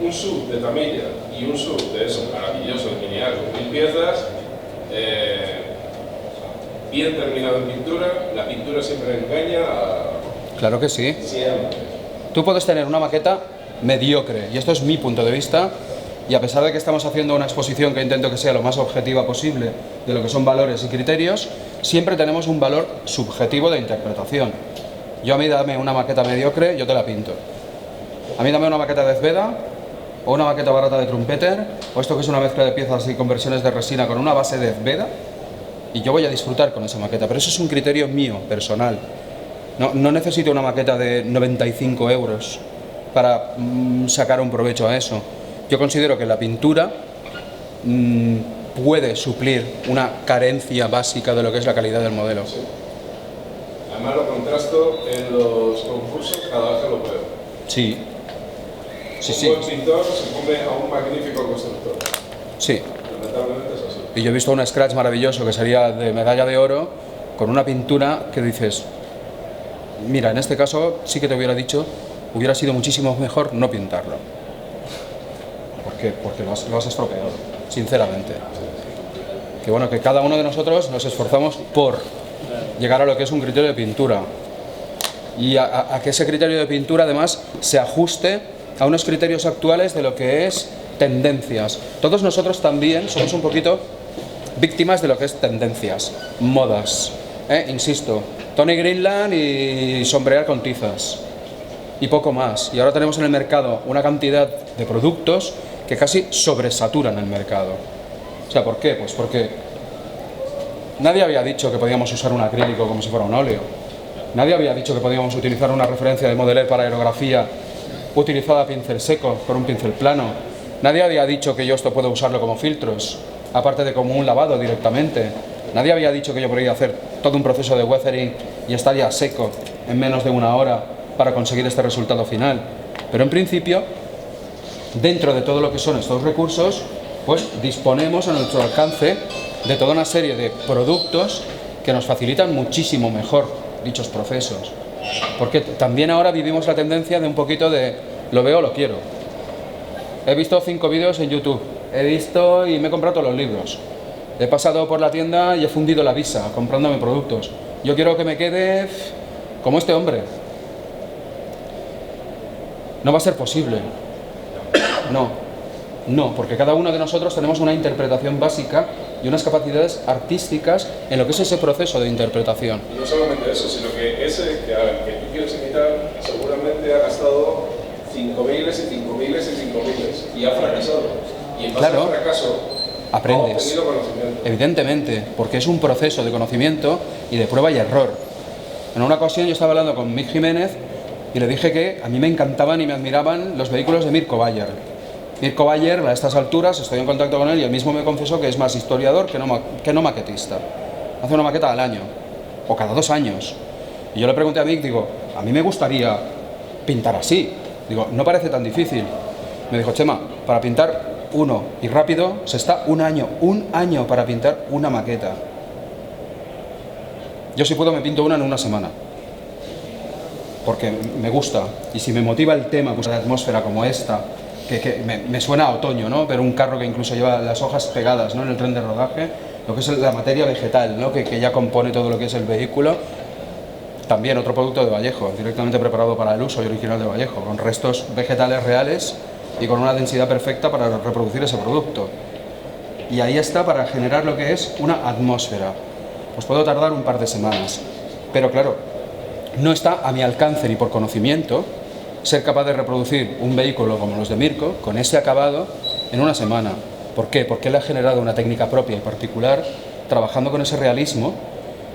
un sub de Tamiya y un sub de eso maravilloso, lineal, con 1000 piezas, bien terminado en pintura, la pintura siempre engaña a... Claro que sí. Siempre. Tú puedes tener una maqueta mediocre, y esto es mi punto de vista, y a pesar de que estamos haciendo una exposición que intento que sea lo más objetiva posible de lo que son valores y criterios, siempre tenemos un valor subjetivo de interpretación. Yo a mí dame una maqueta mediocre, yo te la pinto. A mí dame una maqueta de Zbeda, o una maqueta barata de Trumpeter, o esto que es una mezcla de piezas y conversiones de resina con una base de Zbeda, y yo voy a disfrutar con esa maqueta, pero eso es un criterio mío, personal. No necesito una maqueta de 95 euros para sacar un provecho a eso. Yo considero que la pintura puede suplir una carencia básica de lo que es la calidad del modelo. Sí. Además lo contrasto en los concursos cada vez que lo veo. Sí. Sí. Un buen pintor se come a un magnífico constructor. Sí. Lamentablemente es así. Y yo he visto un scratch maravilloso que sería de medalla de oro con una pintura que dices, mira, en este caso sí que te hubiera dicho, hubiera sido muchísimo mejor no pintarlo. ¿Por qué? Porque lo has estropeado, sinceramente. Que bueno, que cada uno de nosotros nos esforzamos por llegar a lo que es un criterio de pintura. Y a que ese criterio de pintura además se ajuste a unos criterios actuales de lo que es tendencias. Todos nosotros también somos un poquito víctimas de lo que es tendencias, modas. Insisto, Tony Greenland y sombrear con tizas. Y poco más. Y ahora tenemos en el mercado una cantidad de productos que casi sobresaturan el mercado. O sea, ¿por qué? Pues porque nadie había dicho que podíamos usar un acrílico como si fuera un óleo. Nadie había dicho que podíamos utilizar una referencia de Modeler para aerografía utilizada a pincel seco, con un pincel plano. Nadie había dicho que yo esto puedo usarlo como filtros, aparte de como un lavado directamente. Nadie había dicho que yo podría hacer todo un proceso de weathering y estar ya seco en menos de una hora para conseguir este resultado final. Pero en principio, dentro de todo lo que son estos recursos, pues disponemos a nuestro alcance de toda una serie de productos que nos facilitan muchísimo mejor dichos procesos. Porque también ahora vivimos la tendencia de un poquito de lo veo, lo quiero. He visto 5 vídeos en YouTube, he visto y me he comprado todos los libros. He pasado por la tienda y he fundido la visa comprándome productos. Yo quiero que me quede como este hombre. No va a ser posible. No, porque cada uno de nosotros tenemos una interpretación básica y unas capacidades artísticas en lo que es ese proceso de interpretación. Y no solamente eso, sino que ese que tú quieres imitar seguramente ha gastado 5.000 y 5.000 y 5.000 y ha fracasado. Y en base al fracaso aprendes. Ha obtenido conocimiento. Evidentemente, porque es un proceso de conocimiento y de prueba y error. En una ocasión yo estaba hablando con Mick Jiménez y le dije que a mí me encantaban y me admiraban los vehículos de Mirko Bayer. Mirko Bayer, a estas alturas, estoy en contacto con él y él mismo me confesó que es más historiador que no maquetista. Hace una maqueta al año, o cada 2 años. Y yo le pregunté a Mick, digo, a mí me gustaría pintar así. Digo, no parece tan difícil. Me dijo, Chema, para pintar uno y rápido se está un año para pintar una maqueta. Yo si puedo me pinto una en una semana. Porque me gusta. Y si me motiva el tema, pues la atmósfera como esta, que me suena a otoño, ¿no? Pero un carro que incluso lleva las hojas pegadas, ¿no? En el tren de rodaje, lo que es la materia vegetal, ¿no? Que ya compone todo lo que es el vehículo. También otro producto de Vallejo, directamente preparado para el uso y original de Vallejo, con restos vegetales reales y con una densidad perfecta para reproducir ese producto. Y ahí está para generar lo que es una atmósfera. Pues puedo tardar un par de semanas, pero claro, no está a mi alcance ni por conocimiento ser capaz de reproducir un vehículo como los de Mirko, con ese acabado, en una semana. ¿Por qué? Porque él ha generado una técnica propia y particular, trabajando con ese realismo,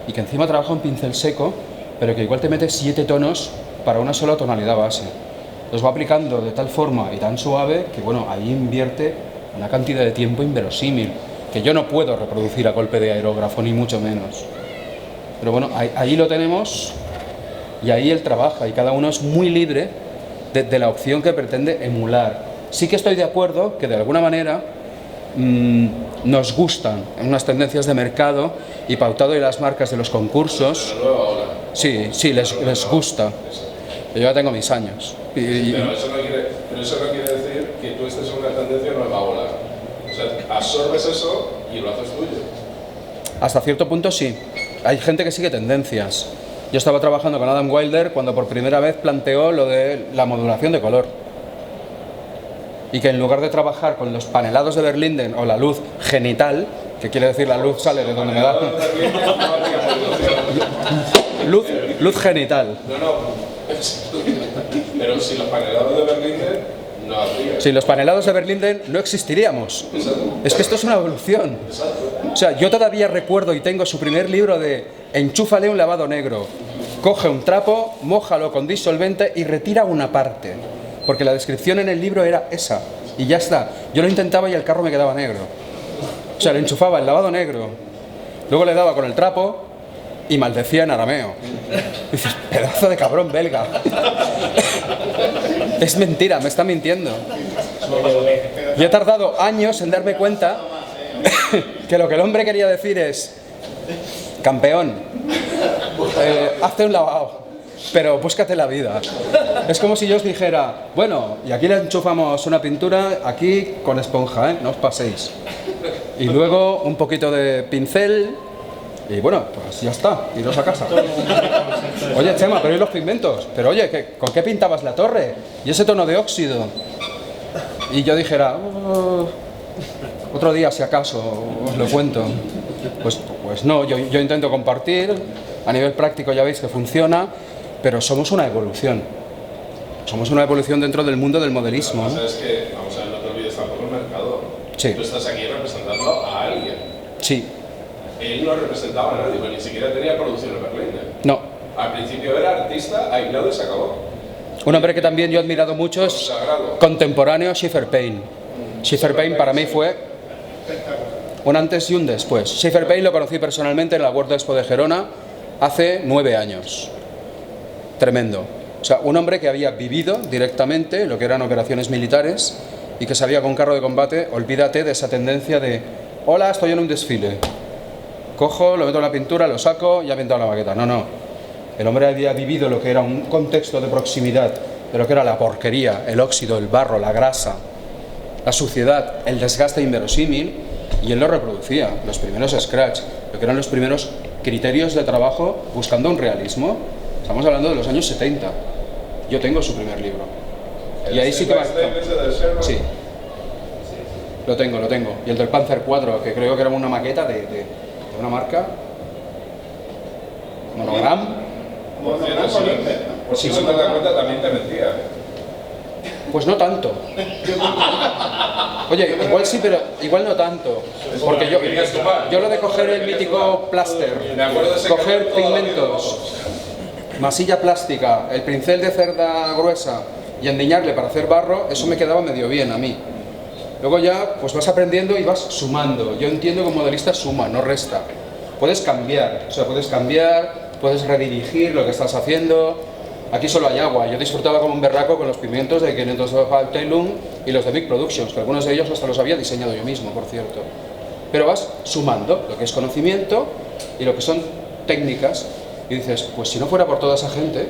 y que encima trabaja un pincel seco, pero que igual te mete 7 tonos para una sola tonalidad base. Los va aplicando de tal forma y tan suave que, bueno, ahí invierte una cantidad de tiempo inverosímil, que yo no puedo reproducir a golpe de aerógrafo, ni mucho menos. Pero bueno, ahí lo tenemos, y ahí él trabaja, y cada uno es muy libre de la opción que pretende emular. Sí que estoy de acuerdo que de alguna manera nos gustan, en unas tendencias de mercado y pautado en las marcas de los concursos. La nueva ola. Sí, les gusta. Yo ya tengo mis años. Pero eso no quiere decir que tú estés en una tendencia nueva ola. O sea, absorbes eso y lo haces tuyo. Hasta cierto punto sí. Hay gente que sigue tendencias. Yo estaba trabajando con Adam Wilder cuando por primera vez planteó lo de la modulación de color. Y que en lugar de trabajar con los panelados de Berlinden o la luz genital, que quiere decir la luz sale de donde me da... luz genital. No. Pero si los panelados de Berlinden no habría. Si los panelados de Berlinden no existiríamos. Exacto. Es que esto es una evolución. O sea, yo todavía recuerdo y tengo su primer libro de enchúfale un lavado negro. Coge un trapo, mójalo con disolvente y retira una parte. Porque la descripción en el libro era esa. Y ya está. Yo lo intentaba y el carro me quedaba negro. O sea, le enchufaba el lavado negro. Luego le daba con el trapo y maldecía en arameo. Y dices, pedazo de cabrón belga. Es mentira, me está mintiendo. Y he tardado años en darme cuenta que lo que el hombre quería decir es: campeón, hazte un lavado, pero búscate la vida. Es como si yo os dijera, bueno, y aquí le enchufamos una pintura, aquí con esponja, no os paséis. Y luego un poquito de pincel. Y bueno, pues ya está, iros a casa. Oye, Chema, pero ¿y los pigmentos? Pero oye, ¿con qué pintabas la torre? ¿Y ese tono de óxido? Y yo dijera, otro día si acaso os lo cuento. Pues no, yo intento compartir, a nivel práctico ya veis que funciona, pero somos una evolución. Somos una evolución dentro del mundo del modelismo. Lo que pasa es que, vamos a ver, no te olvides tampoco el mercado. Sí. Tú estás aquí representando a alguien. Sí. Él no representaba a nadie, porque ni siquiera tenía producción en Berlín. No. Al principio era artista, aislado y se acabó. Un hombre que también yo he admirado mucho es Consagrado. contemporáneo, Schiffer Pain. Schiffer Pain para mí fue un antes y un después. Schiffer Pain lo conocí personalmente en la World Expo de Gerona hace 9 años. Tremendo. O sea, un hombre que había vivido directamente lo que eran operaciones militares y que sabía con carro de combate, olvídate de esa tendencia de hola, estoy en un desfile. Cojo, lo meto en la pintura, lo saco y ha pintado la maqueta. No. El hombre había vivido lo que era un contexto de proximidad de lo que era la porquería, el óxido, el barro, la grasa, la suciedad, el desgaste inverosímil, y él lo reproducía, los primeros scratch, lo que eran los primeros criterios de trabajo buscando un realismo. Estamos hablando de los años 70. Yo tengo su primer libro. Y ahí sí que va. Sí. Lo tengo. Y el del Panzer IV, que creo que era una maqueta de una marca. Monogram. Por si no te das cuenta, también te mentía. Pues no tanto. Oye, igual sí, pero igual no tanto. Porque yo lo de coger el mítico plaster, coger pigmentos, masilla plástica, el pincel de cerda gruesa y endiñarle para hacer barro, eso me quedaba medio bien a mí. Luego ya pues vas aprendiendo y vas sumando. Yo entiendo que un modelista suma, no resta. Puedes cambiar, puedes redirigir lo que estás haciendo. Aquí solo hay agua. Yo disfrutaba como un berraco con los pimientos de 500 Tailung y los de Big Productions, que algunos de ellos hasta los había diseñado yo mismo, por cierto. Pero vas sumando lo que es conocimiento y lo que son técnicas. Y dices, pues si no fuera por toda esa gente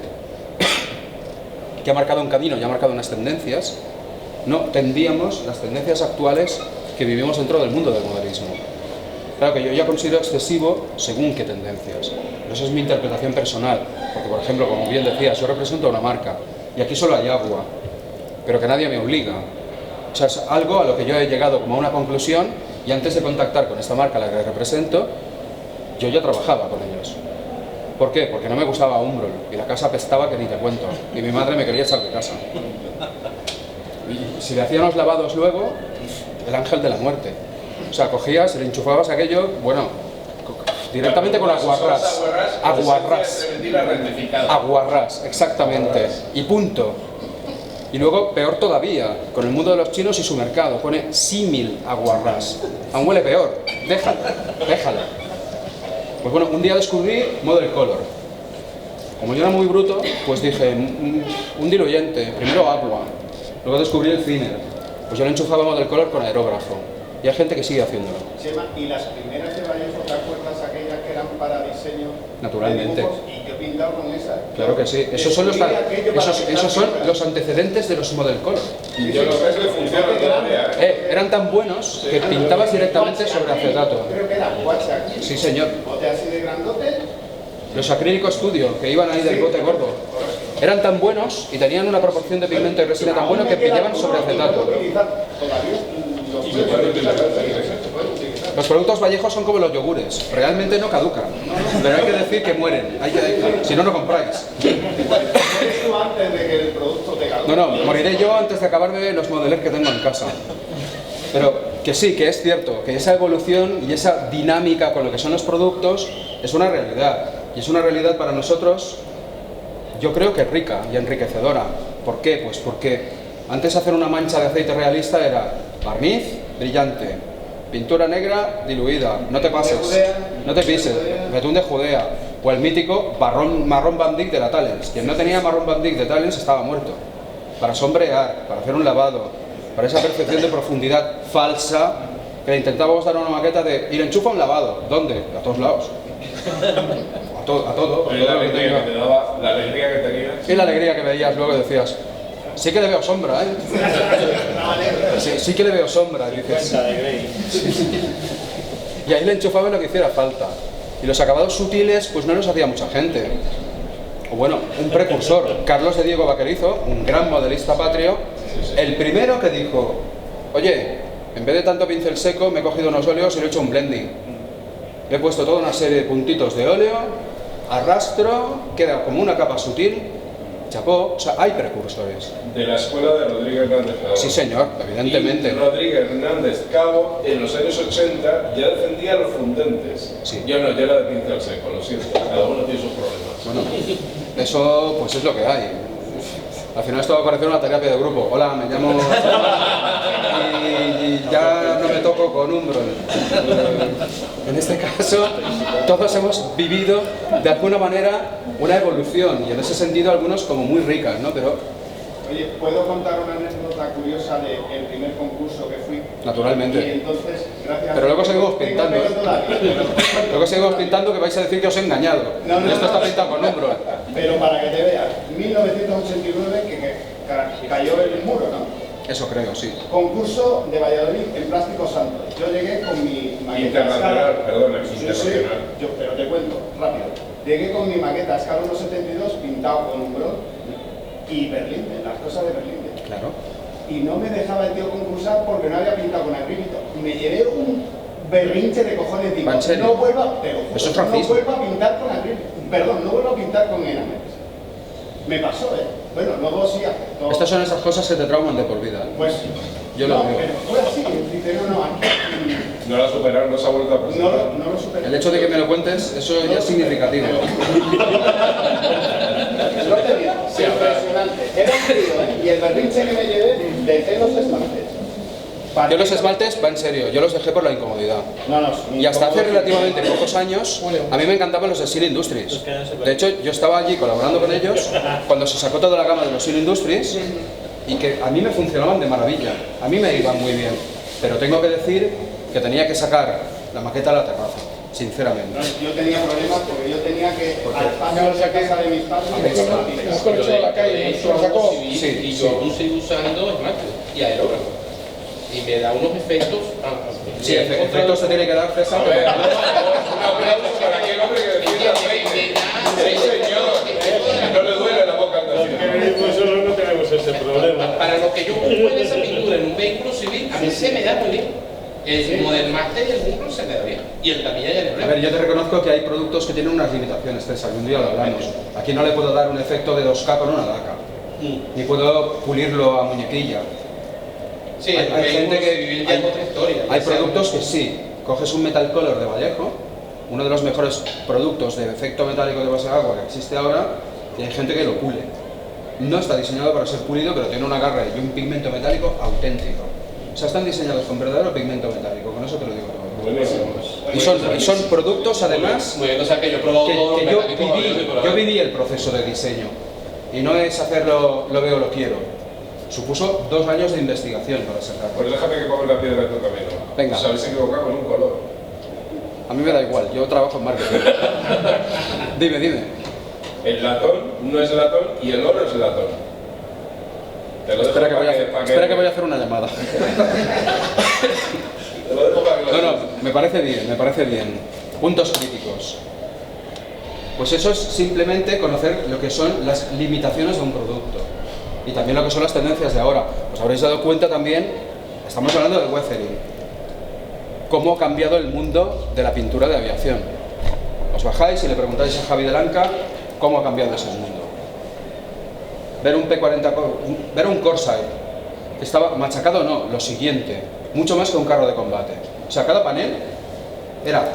que ha marcado un camino y ha marcado unas tendencias, no tendríamos las tendencias actuales que vivimos dentro del mundo del modelismo. Claro que yo ya considero excesivo según qué tendencias. Esa es mi interpretación personal, porque por ejemplo, como bien decías, yo represento a una marca y aquí solo hay agua, pero que nadie me obliga. O sea, es algo a lo que yo he llegado como a una conclusión, y antes de contactar con esta marca a la que represento, yo ya trabajaba con ellos. ¿Por qué? Porque no me gustaba Umbrol y la casa apestaba que ni te cuento, y mi madre me quería echar de casa. Y si le hacían los lavados luego, el ángel de la muerte. O sea, cogías, le enchufabas aquello, bueno, directamente con aguarrás. Aguarrás, exactamente. Y punto. Y luego, peor todavía, con el mundo de los chinos y su mercado, pone símil aguarrás. Aún huele peor. Déjalo. Pues bueno, un día descubrí Model Color. Como yo era muy bruto, pues dije, un diluyente, primero agua. Luego descubrí el thinner. Pues yo lo enchufaba Model Color con aerógrafo. Y hay gente que sigue haciéndolo. Y las primeras de Vallejo, ¿te acuerdas aquellas que eran para diseño? Naturalmente. Y yo he pintado con esas. Claro que sí. Esos son los antecedentes de los model color. Y yo lo que es que funciona todavía. Eran tan buenos que pintabas directamente sobre acetato. Creo que era guache aquí. Sí, señor. Bote así de grandote. Los acrílicos Studio, que iban ahí del bote gordo. Eran tan buenos y tenían una proporción de pigmento y resina tan buena que pillaban sobre acetato. Y se puede utilizar. Los productos Vallejo son como los yogures, realmente no caducan, pero hay que decir que mueren, si no, no compráis. Antes de que el producto te caduque. No, moriré yo antes de acabarme los modelos que tengo en casa. Pero que sí, que es cierto, que esa evolución y esa dinámica con lo que son los productos es una realidad. Y es una realidad para nosotros, yo creo que rica y enriquecedora. ¿Por qué? Pues porque antes hacer una mancha de aceite realista era barniz brillante, pintura negra diluida, no te pases, no te pises, betún de Judea, o el mítico marrón Van Dyck de la Talens. Quien no tenía marrón Van Dyck de Talens estaba muerto. Para sombrear, para hacer un lavado, para esa percepción de profundidad falsa que le intentábamos dar a una maqueta de ir enchufa un lavado. ¿Dónde? A todos lados. A todo. La alegría que te daba, la alegría que tenías. Y la alegría que veías luego decías, sí que le veo sombra, ¿eh? Sí que le veo sombra, dices. Y ahí le enchufaban lo que hiciera falta. Y los acabados sutiles, pues no los hacía mucha gente. O bueno, un precursor, Carlos de Diego Vaquerizo, un gran modelista patrio, el primero que dijo, oye, en vez de tanto pincel seco, me he cogido unos óleos y le he hecho un blending. Le he puesto toda una serie de puntitos de óleo, arrastro, queda como una capa sutil, chapó, o sea, hay precursores. De la escuela de Rodríguez Hernández Cabo. Sí, señor, evidentemente. Y Rodríguez Hernández Cabo, en los años 80, ya defendía los fundentes. Sí. Yo no, yo era de pincel seco, lo siento. Cada uno tiene sus problemas. Bueno, eso pues es lo que hay. Al final esto va a parecer una terapia de grupo. Hola, me llamo... y ya no me toco con Umbro. En este caso, todos hemos vivido de alguna manera una evolución y en ese sentido algunos como muy ricas, ¿no? Pero... Oye, ¿puedo contar una anécdota curiosa del primer concurso que fui? Naturalmente. Y entonces, gracias... Pero luego seguimos pintando, ¿eh? Luego seguimos pintando que vais a decir que os he engañado. Y esto está pintado con Umbro. Pero para que te veas, 1989 que cayó el muro, ¿no? Eso creo, sí. Concurso de Valladolid en Plástico Santos. Yo llegué con mi maqueta Internacional, perdona, sí, internacional. pero te cuento, rápido. Llegué con mi maqueta a escala 1.72 pintado con Umbro y Berlín, las cosas de Berlín. Claro. Y no me dejaba el tío concursar porque no había pintado con acrílico. Me llevé un berrinche de cojones, digo, ¿En serio? no vuelva, pero Eso es no racismo. vuelva a pintar con acrílico. Perdón, no vuelva a pintar con enameles. Me pasó, ¿eh? Bueno, luego sí aceptó. Estas son esas cosas que te trauman de por vida. Pues yo lo veo. pero fue así, dice, no, aquí No la superaron, no se ha vuelto a presentar. no lo superé. El hecho de que me lo cuentes, eso ya es significativo. No te digo, impresionante. Era un tío, ¿eh? Y el berrinche que me llevé, dejé los esmaltes. Yo los esmaltes, va en serio, yo los dejé por la incomodidad. Y hasta hace relativamente pocos años, a mí me encantaban los de Seal Industries. De hecho, yo estaba allí colaborando con ellos cuando se sacó toda la gama de los Seal Industries y que a mí me funcionaban de maravilla. A mí me iban muy bien. Pero tengo que decir que tenía que sacar la maqueta a la terraza, sinceramente. Yo tenía problemas porque yo tenía que, al paso de la casa de mis padres, Un colchón a la calle, lo sacó. Y Sí, yo aún sigo usando esmalte y aerógrafo. Y me da unos efectos. Sí, efectos se tiene que dar, César. Un aplauso para aquel hombre que defiende aceite. Sí, señor. No le duele la boca al Nosotros no tenemos ese problema. Para lo que yo ocupo en esa pintura en un vehículo civil, a mí se me da muy bien. El Model Master y el Umbro se me da bien. Y el Tamiya y el A Ebro. ver, yo te reconozco que hay productos que tienen unas limitaciones, César, un día lo hablamos. Aquí no le puedo dar un efecto de 2K con una DACA, ni puedo pulirlo a muñequilla. Sí, Hay gente que... ya otra historia. Hay productos que sí, coges un Metal Color de Vallejo, uno de los mejores productos de efecto metálico de base de agua que existe ahora, y hay gente que lo pule. No está diseñado para ser pulido, pero tiene una garra y un pigmento metálico auténtico. O sea, están diseñados con verdadero pigmento metálico, con eso te lo digo todo. Y son productos, además, Muy bien, o sea que yo he probado todo que lo metálico, yo viví el proceso de diseño. Y no es hacerlo, lo veo, lo quiero. Supuso 2 años de investigación para sacarlo. Pues déjame que ponga la piedra en tu camino. Venga. Os habéis equivocado con un color. A mí me da igual, yo trabajo en marketing. Dime. El latón no es latón y el oro es latón. Te lo Espera dejo que voy a hacer una llamada. Te lo dejo para que lo No, me parece bien. Puntos críticos. Pues eso es simplemente conocer lo que son las limitaciones de un producto. Y también lo que son las tendencias de ahora. Os habréis dado cuenta también, estamos hablando del weathering. Cómo ha cambiado el mundo de la pintura de aviación. Os bajáis y le preguntáis a Javi de Lanca cómo ha cambiado ese mundo. Ver un P40, ver un Corsair, que estaba machacado, no, lo siguiente, mucho más que un carro de combate. O sea, cada panel era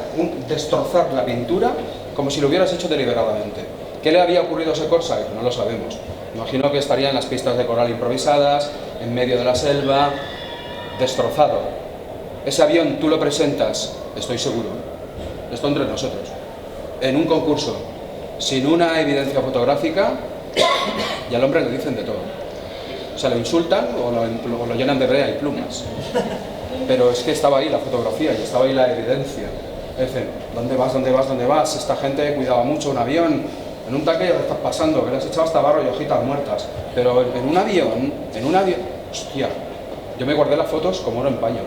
destrozar la pintura como si lo hubieras hecho deliberadamente. ¿Qué le había ocurrido a ese Corsair? No lo sabemos. Imagino que estaría en las pistas de coral improvisadas, en medio de la selva, destrozado. Ese avión tú lo presentas, estoy seguro, esto entre nosotros, en un concurso, sin una evidencia fotográfica, y al hombre le dicen de todo. O sea, lo insultan o lo llenan de brea y plumas. Pero es que estaba ahí la fotografía y estaba ahí la evidencia. Dicen, ¿dónde vas? Esta gente cuidaba mucho un avión. En un tanque ya te estás pasando, que le has echado hasta barro y hojitas muertas. Pero en un avión, hostia, yo me guardé las fotos como oro en paño.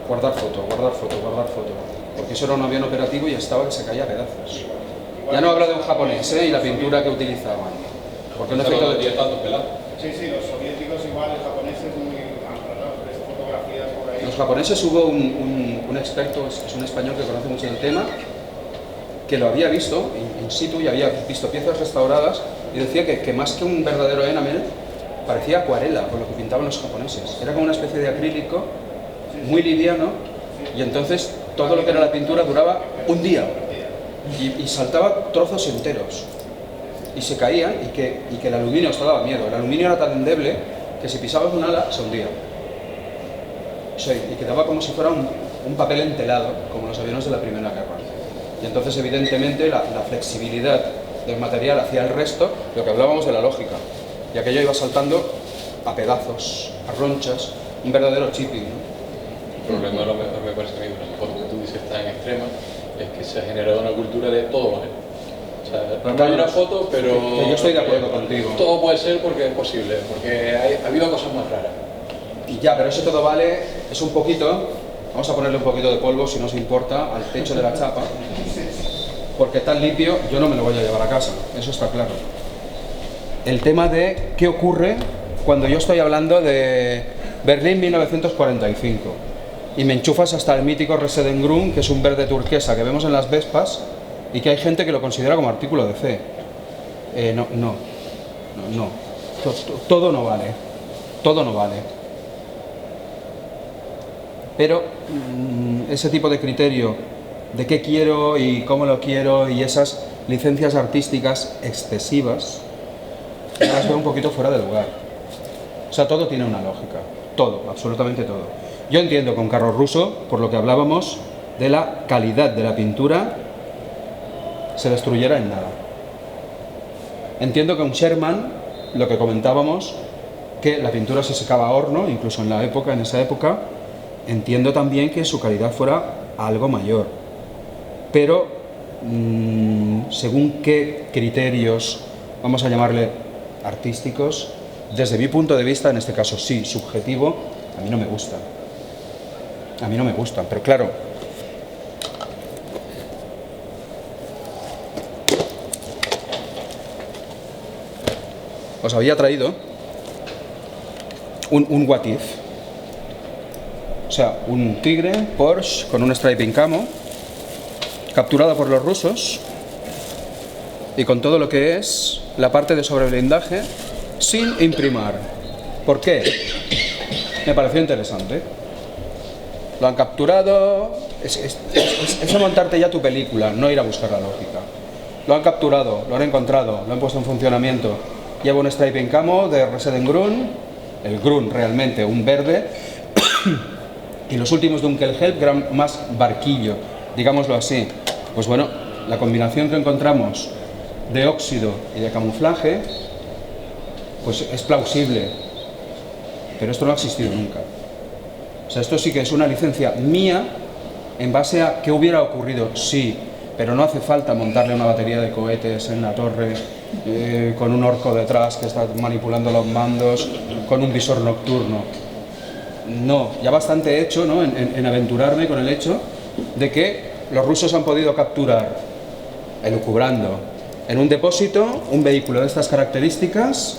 Guardar foto. Porque eso era un avión operativo y estaba que se caía a pedazos. Ya no hablo de un japonés, y la pintura que utilizaban. Porque no efecto de... Sí, los soviéticos igual, los japoneses muy amparados, ves fotografías por ahí. Los japoneses hubo un experto, es un español que conoce mucho el tema, que lo había visto in situ y había visto piezas restauradas y decía que más que un verdadero enamel, parecía acuarela con lo que pintaban los japoneses. Era como una especie de acrílico muy liviano y entonces todo lo que era la pintura duraba un día y saltaba trozos enteros y se caían y que el aluminio hasta daba miedo. El aluminio era tan endeble que si pisabas un ala se hundía. Sí, y quedaba como si fuera un papel entelado, como los aviones de la Primera Guerra. Y entonces, evidentemente, la flexibilidad del material hacia el resto, lo que hablábamos de la lógica, y aquello iba saltando a pedazos, a ronchas, un verdadero chipping, ¿no? El problema, a lo mejor me parece a mí, por lo que tú dices tan extrema, es que se ha generado una cultura de todo vale. O sea, hay una foto, pero... Que yo estoy de acuerdo contigo. Todo puede ser porque es posible, porque ha habido cosas más raras. Y ya, pero eso todo vale, es un poquito, vamos a ponerle un poquito de polvo, si no os importa, al techo de la chapa, porque tan limpio yo no me lo voy a llevar a casa, eso está claro. El tema de qué ocurre cuando yo estoy hablando de Berlín 1945 y me enchufas hasta el mítico Resedengrün, que es un verde turquesa que vemos en las Vespas y que hay gente que lo considera como artículo de fe. No. Todo no vale. Todo no vale. Pero ese tipo de criterio de qué quiero y cómo lo quiero y esas licencias artísticas excesivas, yo las veo un poquito fuera de lugar. O sea, todo tiene una lógica. Todo, absolutamente todo. Yo entiendo con Carro Russo, por lo que hablábamos, de la calidad de la pintura se destruyera en nada. Entiendo que un Sherman, lo que comentábamos, que la pintura se secaba a horno, incluso en esa época, entiendo también que su calidad fuera algo mayor. Pero, según qué criterios, vamos a llamarle artísticos, desde mi punto de vista, en este caso sí, subjetivo, a mí no me gustan. A mí no me gustan, pero claro, os había traído un what if. O sea, un Tigre Porsche con un striping camo, capturado por los rusos y con todo lo que es la parte de sobreblindaje sin imprimar. ¿Por qué? Me pareció interesante. Lo han capturado, es montarte ya tu película, no ir a buscar la lógica. Lo han capturado, lo han encontrado, lo han puesto en funcionamiento. Lleva un striping camo de Resedengrün, el Grün realmente, un verde, y los últimos de un Kelhelp, que eran más barquillo, digámoslo así. Pues bueno, la combinación que encontramos de óxido y de camuflaje, pues es plausible, pero esto no ha existido nunca. O sea, esto sí que es una licencia mía en base a qué hubiera ocurrido, sí, pero no hace falta montarle una batería de cohetes en la torre, con un orco detrás que está manipulando los mandos, con un visor nocturno. No, ya bastante hecho, ¿no?, en aventurarme con el hecho de que los rusos han podido capturar, elucubrando, en un depósito un vehículo de estas características,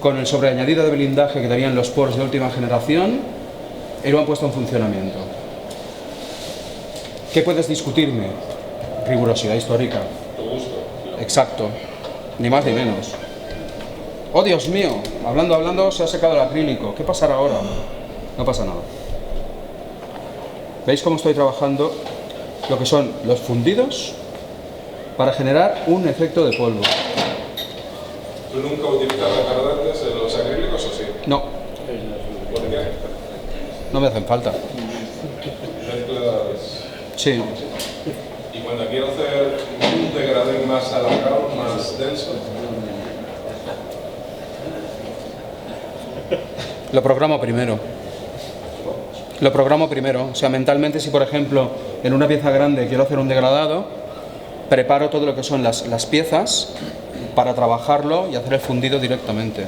con el sobreañadido de blindaje que tenían los Porsche de última generación, y lo han puesto en funcionamiento. ¿Qué puedes discutirme? Rigurosidad histórica. Tu gusto. Exacto, ni más ni menos. Oh, Dios mío, hablando, se ha secado el acrílico. ¿Qué pasará ahora? No pasa nada. ¿Veis cómo estoy trabajando lo que son los fundidos para generar un efecto de polvo? ¿Tú nunca utilizas retardantes en los acrílicos o sí? No, ¿Por qué? no me hacen falta. Mezclas... Sí, Y cuando quiero hacer un degradé más alargado, más denso, lo programo primero. Lo programo primero. O sea, mentalmente, si por ejemplo en una pieza grande quiero hacer un degradado, preparo todo lo que son las piezas para trabajarlo y hacer el fundido directamente.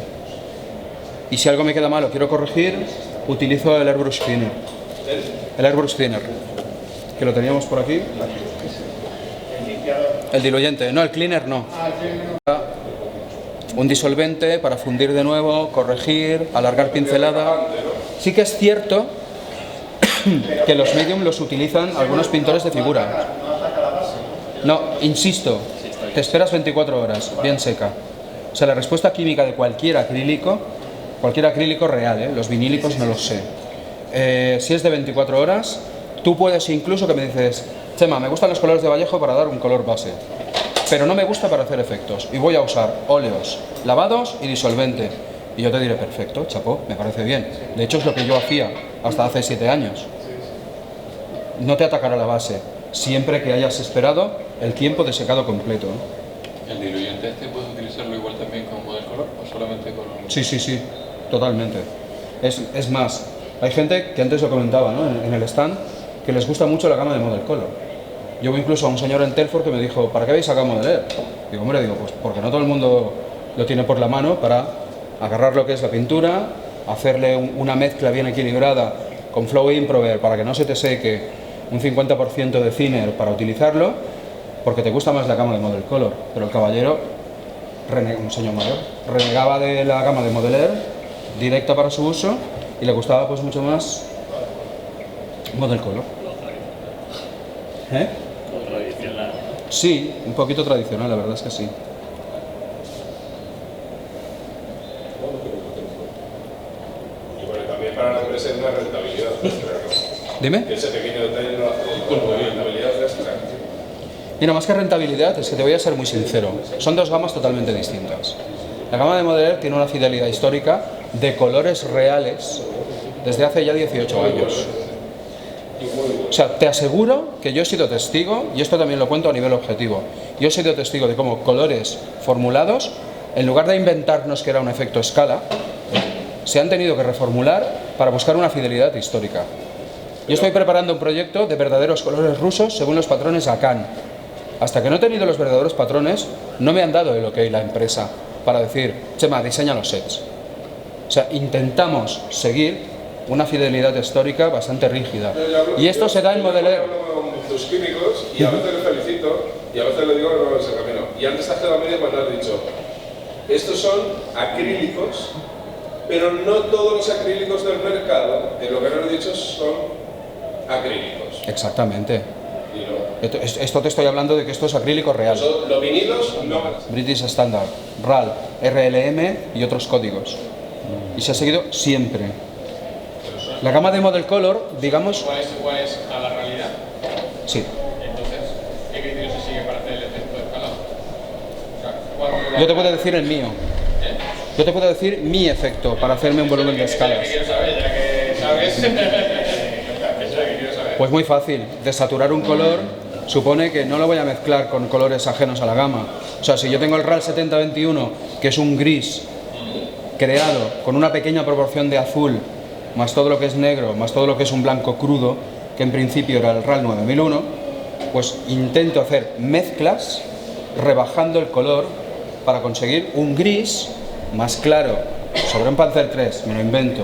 Y si algo me queda mal o quiero corregir, utilizo el Airbrush Thinner. El Airbrush Thinner, que lo teníamos por aquí. El diluyente, no, el cleaner no. Un disolvente para fundir de nuevo, corregir, alargar pincelada. Sí que es cierto que los medium los utilizan algunos pintores de figura. No, insisto, te esperas 24 horas, bien seca. O sea, la respuesta química de cualquier acrílico real, los vinílicos no lo sé. Si es de 24 horas, tú puedes incluso que me dices, Chema, me gustan los colores de Vallejo para dar un color base, pero no me gusta para hacer efectos y voy a usar óleos, lavados y disolvente. Y yo te diré, perfecto, chapó, me parece bien. De hecho es lo que yo hacía hasta hace 7 años. No te atacará la base, siempre que hayas esperado el tiempo de secado completo. ¿El diluyente este puedes utilizarlo igual también con Model Color o solamente con...? Sí, totalmente. Es más, hay gente que antes lo comentaba, ¿no?, en el stand, que les gusta mucho la gama de Model Color. Yo voy incluso a un señor en Telford que me dijo, ¿para qué habéis sacado Model Air? Digo, hombre, pues porque no todo el mundo lo tiene por la mano para agarrar lo que es la pintura, hacerle una mezcla bien equilibrada con Flow Improver para que no se te seque, un 50% de thinner para utilizarlo, porque te gusta más la gama de Model Color. Pero el caballero, un señor mayor, renegaba de la gama de Model Air directa para su uso y le gustaba pues mucho más Model Color. ¿Eh? Tradicional. Sí, un poquito tradicional, la verdad es que sí. y bueno, también para la empresa es una rentabilidad extra, ¿no? Dime. Que ese pequeño detalle no hace con rentabilidad extra. Mira, más que rentabilidad, es que te voy a ser muy sincero. Son dos gamas totalmente distintas. La gama de Model Air tiene una fidelidad histórica de colores reales desde hace ya 18 años. O sea, te aseguro que yo he sido testigo, y esto también lo cuento a nivel objetivo, yo he sido testigo de cómo colores formulados, en lugar de inventarnos que era un efecto escala, se han tenido que reformular para buscar una fidelidad histórica. Yo estoy preparando un proyecto de verdaderos colores rusos según los patrones Akan. Hasta que no he tenido los verdaderos patrones, no me han dado el ok la empresa para decir, Chema, diseña los sets. O sea, intentamos seguir una fidelidad histórica bastante rígida. Y esto se da en Model Air. Con tus químicos y a veces le felicito y a veces le digo que no es el camino. Y antes hace la media cuando has dicho, estos son acrílicos, pero no todos los acrílicos del mercado, en lo que no he dicho, son acrílicos. Exactamente. Y no. Esto te estoy hablando de que esto es acrílico real. Los vinilos, no. British Standard, RAL, RLM y otros códigos. Y se ha seguido siempre. La gama de Model Color, digamos... ¿Cuál es a la realidad? Sí. Entonces, ¿qué criterio se sigue para hacer el efecto de escalado? O sea, ¿cuál Yo te puedo decir el mío. Yo te puedo decir mi efecto para hacerme un volumen de escalas. quiero saber, ya que sabes. Eso es lo que quiero saber. Pues muy fácil. Desaturar un color supone que no lo voy a mezclar con colores ajenos a la gama. O sea, si yo tengo el RAL 7021, que es un gris creado con una pequeña proporción de azul más todo lo que es negro, más todo lo que es un blanco crudo, que en principio era el RAL 9001, pues intento hacer mezclas rebajando el color para conseguir un gris más claro sobre un Panzer III, me lo invento,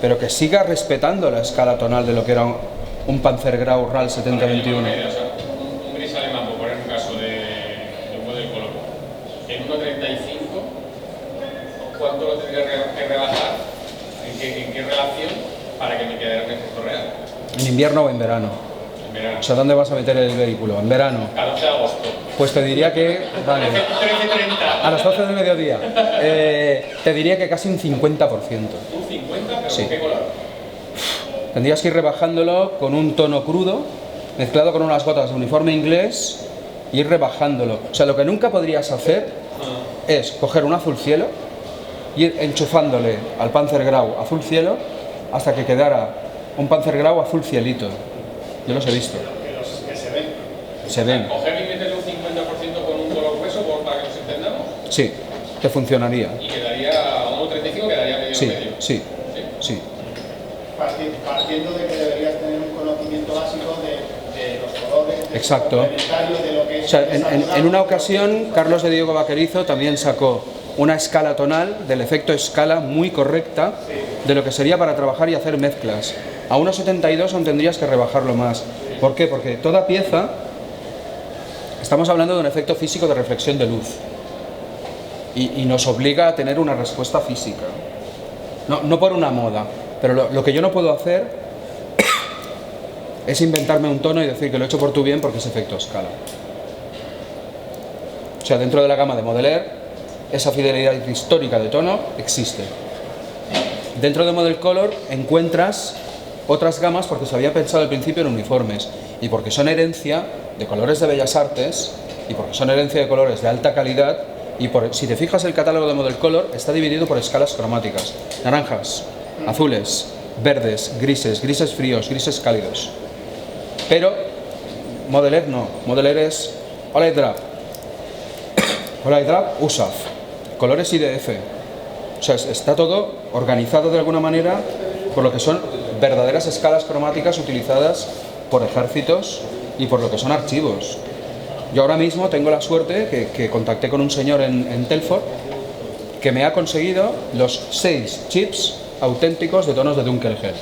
pero que siga respetando la escala tonal de lo que era un Panzergrau RAL 7021. Un gris alemán, por poner un caso de un modelo color, en 1.35, ¿cuánto lo tendría que rebajar? ¿En qué relación para que me quedara un efecto real? ¿En invierno o en verano? En verano. O sea, ¿dónde vas a meter el vehículo? ¿En verano? 14 de agosto. Pues te diría que... Vale. 13:30. A las 12 del mediodía. Te diría que casi un 50%. ¿Un 50? ¿Pero Sí. con qué color? Tendrías que ir rebajándolo con un tono crudo, mezclado con unas gotas de uniforme inglés, y ir rebajándolo. O sea, lo que nunca podrías hacer es coger un azul cielo, ir enchufándole al Panzergrau azul cielo hasta que quedara un Panzergrau azul cielito. Yo los he visto. Que se ven. Se ven. Coger y meterle un 50% con un color hueso para que nos entendamos Sí, te funcionaría. y quedaría a 1.35, quedaría medio Sí, medio. sí, sí. Partiendo de que deberías tener un conocimiento básico de los colores, de Exacto. los complementarios, de lo que es... O sea, en una ocasión, Carlos de Diego Vaquerizo también sacó una escala tonal del efecto escala muy correcta de lo que sería para trabajar y hacer mezclas. A 1.72 aún tendrías que rebajarlo más. ¿Por qué? Porque toda pieza, estamos hablando de un efecto físico de reflexión de luz y nos obliga a tener una respuesta física. No por una moda, pero lo que yo no puedo hacer es inventarme un tono y decir que lo he hecho por tu bien porque es efecto escala. O sea, dentro de la gama de Model Air, esa fidelidad histórica de tono existe. Dentro de Model Color encuentras otras gamas porque se había pensado al principio en uniformes y porque son herencia de colores de Bellas Artes y porque son herencia de colores de alta calidad y si te fijas el catálogo de Model Color está dividido por escalas cromáticas: naranjas, azules, verdes, grises fríos, grises cálidos. Pero Model Air no, Model Air es All-Light Drab, All-Light Drab, USAF, colores IDF. O sea, está todo organizado de alguna manera por lo que son verdaderas escalas cromáticas utilizadas por ejércitos y por lo que son archivos. Yo ahora mismo tengo la suerte que contacté con un señor en Telford que me ha conseguido los 6 chips auténticos de tonos de Dunkelgelb.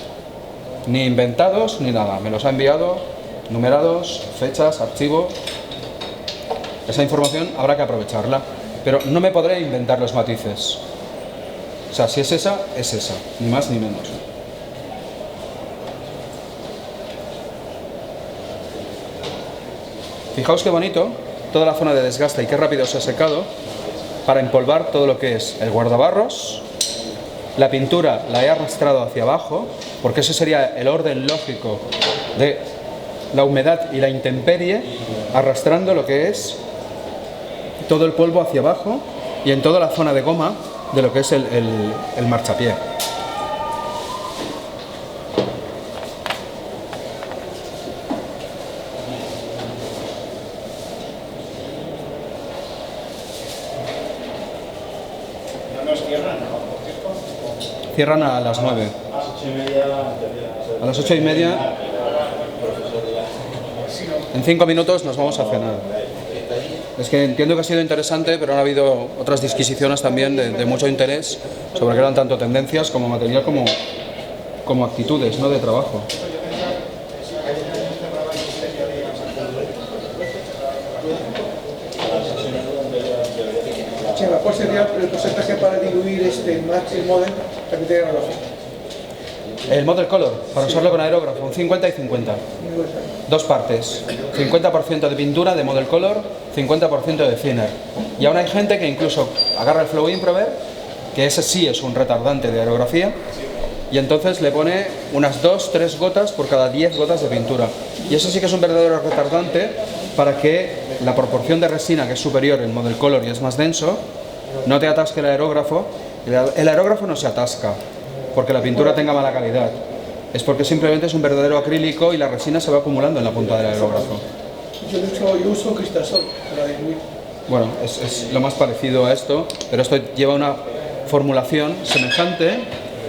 Ni inventados ni nada, me los ha enviado numerados, fechas, archivo. Esa información habrá que aprovecharla, pero no me podré inventar los matices. O sea, si es esa, ni más ni menos. Fijaos qué bonito, toda la zona de desgaste y qué rápido se ha secado para empolvar todo lo que es el guardabarros. La pintura la he arrastrado hacia abajo, porque ese sería el orden lógico de la humedad y la intemperie, arrastrando lo que es todo el polvo hacia abajo y en toda la zona de goma de lo que es el marchapié. Cierran a las 9. A las 8:30. En 5 minutos nos vamos a cenar. Es que entiendo que ha sido interesante, pero han habido otras disquisiciones también de mucho interés sobre que eran tanto tendencias como material como actitudes, ¿no?, de trabajo. Chema, ¿cuál sería el porcentaje para diluir el model para que tenga grafo? El Model Color, para usarlo con aerógrafo, un 50 y 50. Dos partes, 50% de pintura de Model Color, 50% de thinner. Y aún hay gente que incluso agarra el Flow Improver, que ese sí es un retardante de aerografía, y entonces le pone unas 2-3 gotas por cada 10 gotas de pintura. Y eso sí que es un verdadero retardante para que la proporción de resina, que es superior en Model Color y es más denso, no te atasque el aerógrafo. El aerógrafo no se atasca porque la pintura tenga mala calidad, es porque simplemente es un verdadero acrílico y la resina se va acumulando en la punta del aerógrafo. Yo uso cristasol para diluir. Bueno, es lo más parecido a esto, pero esto lleva una formulación semejante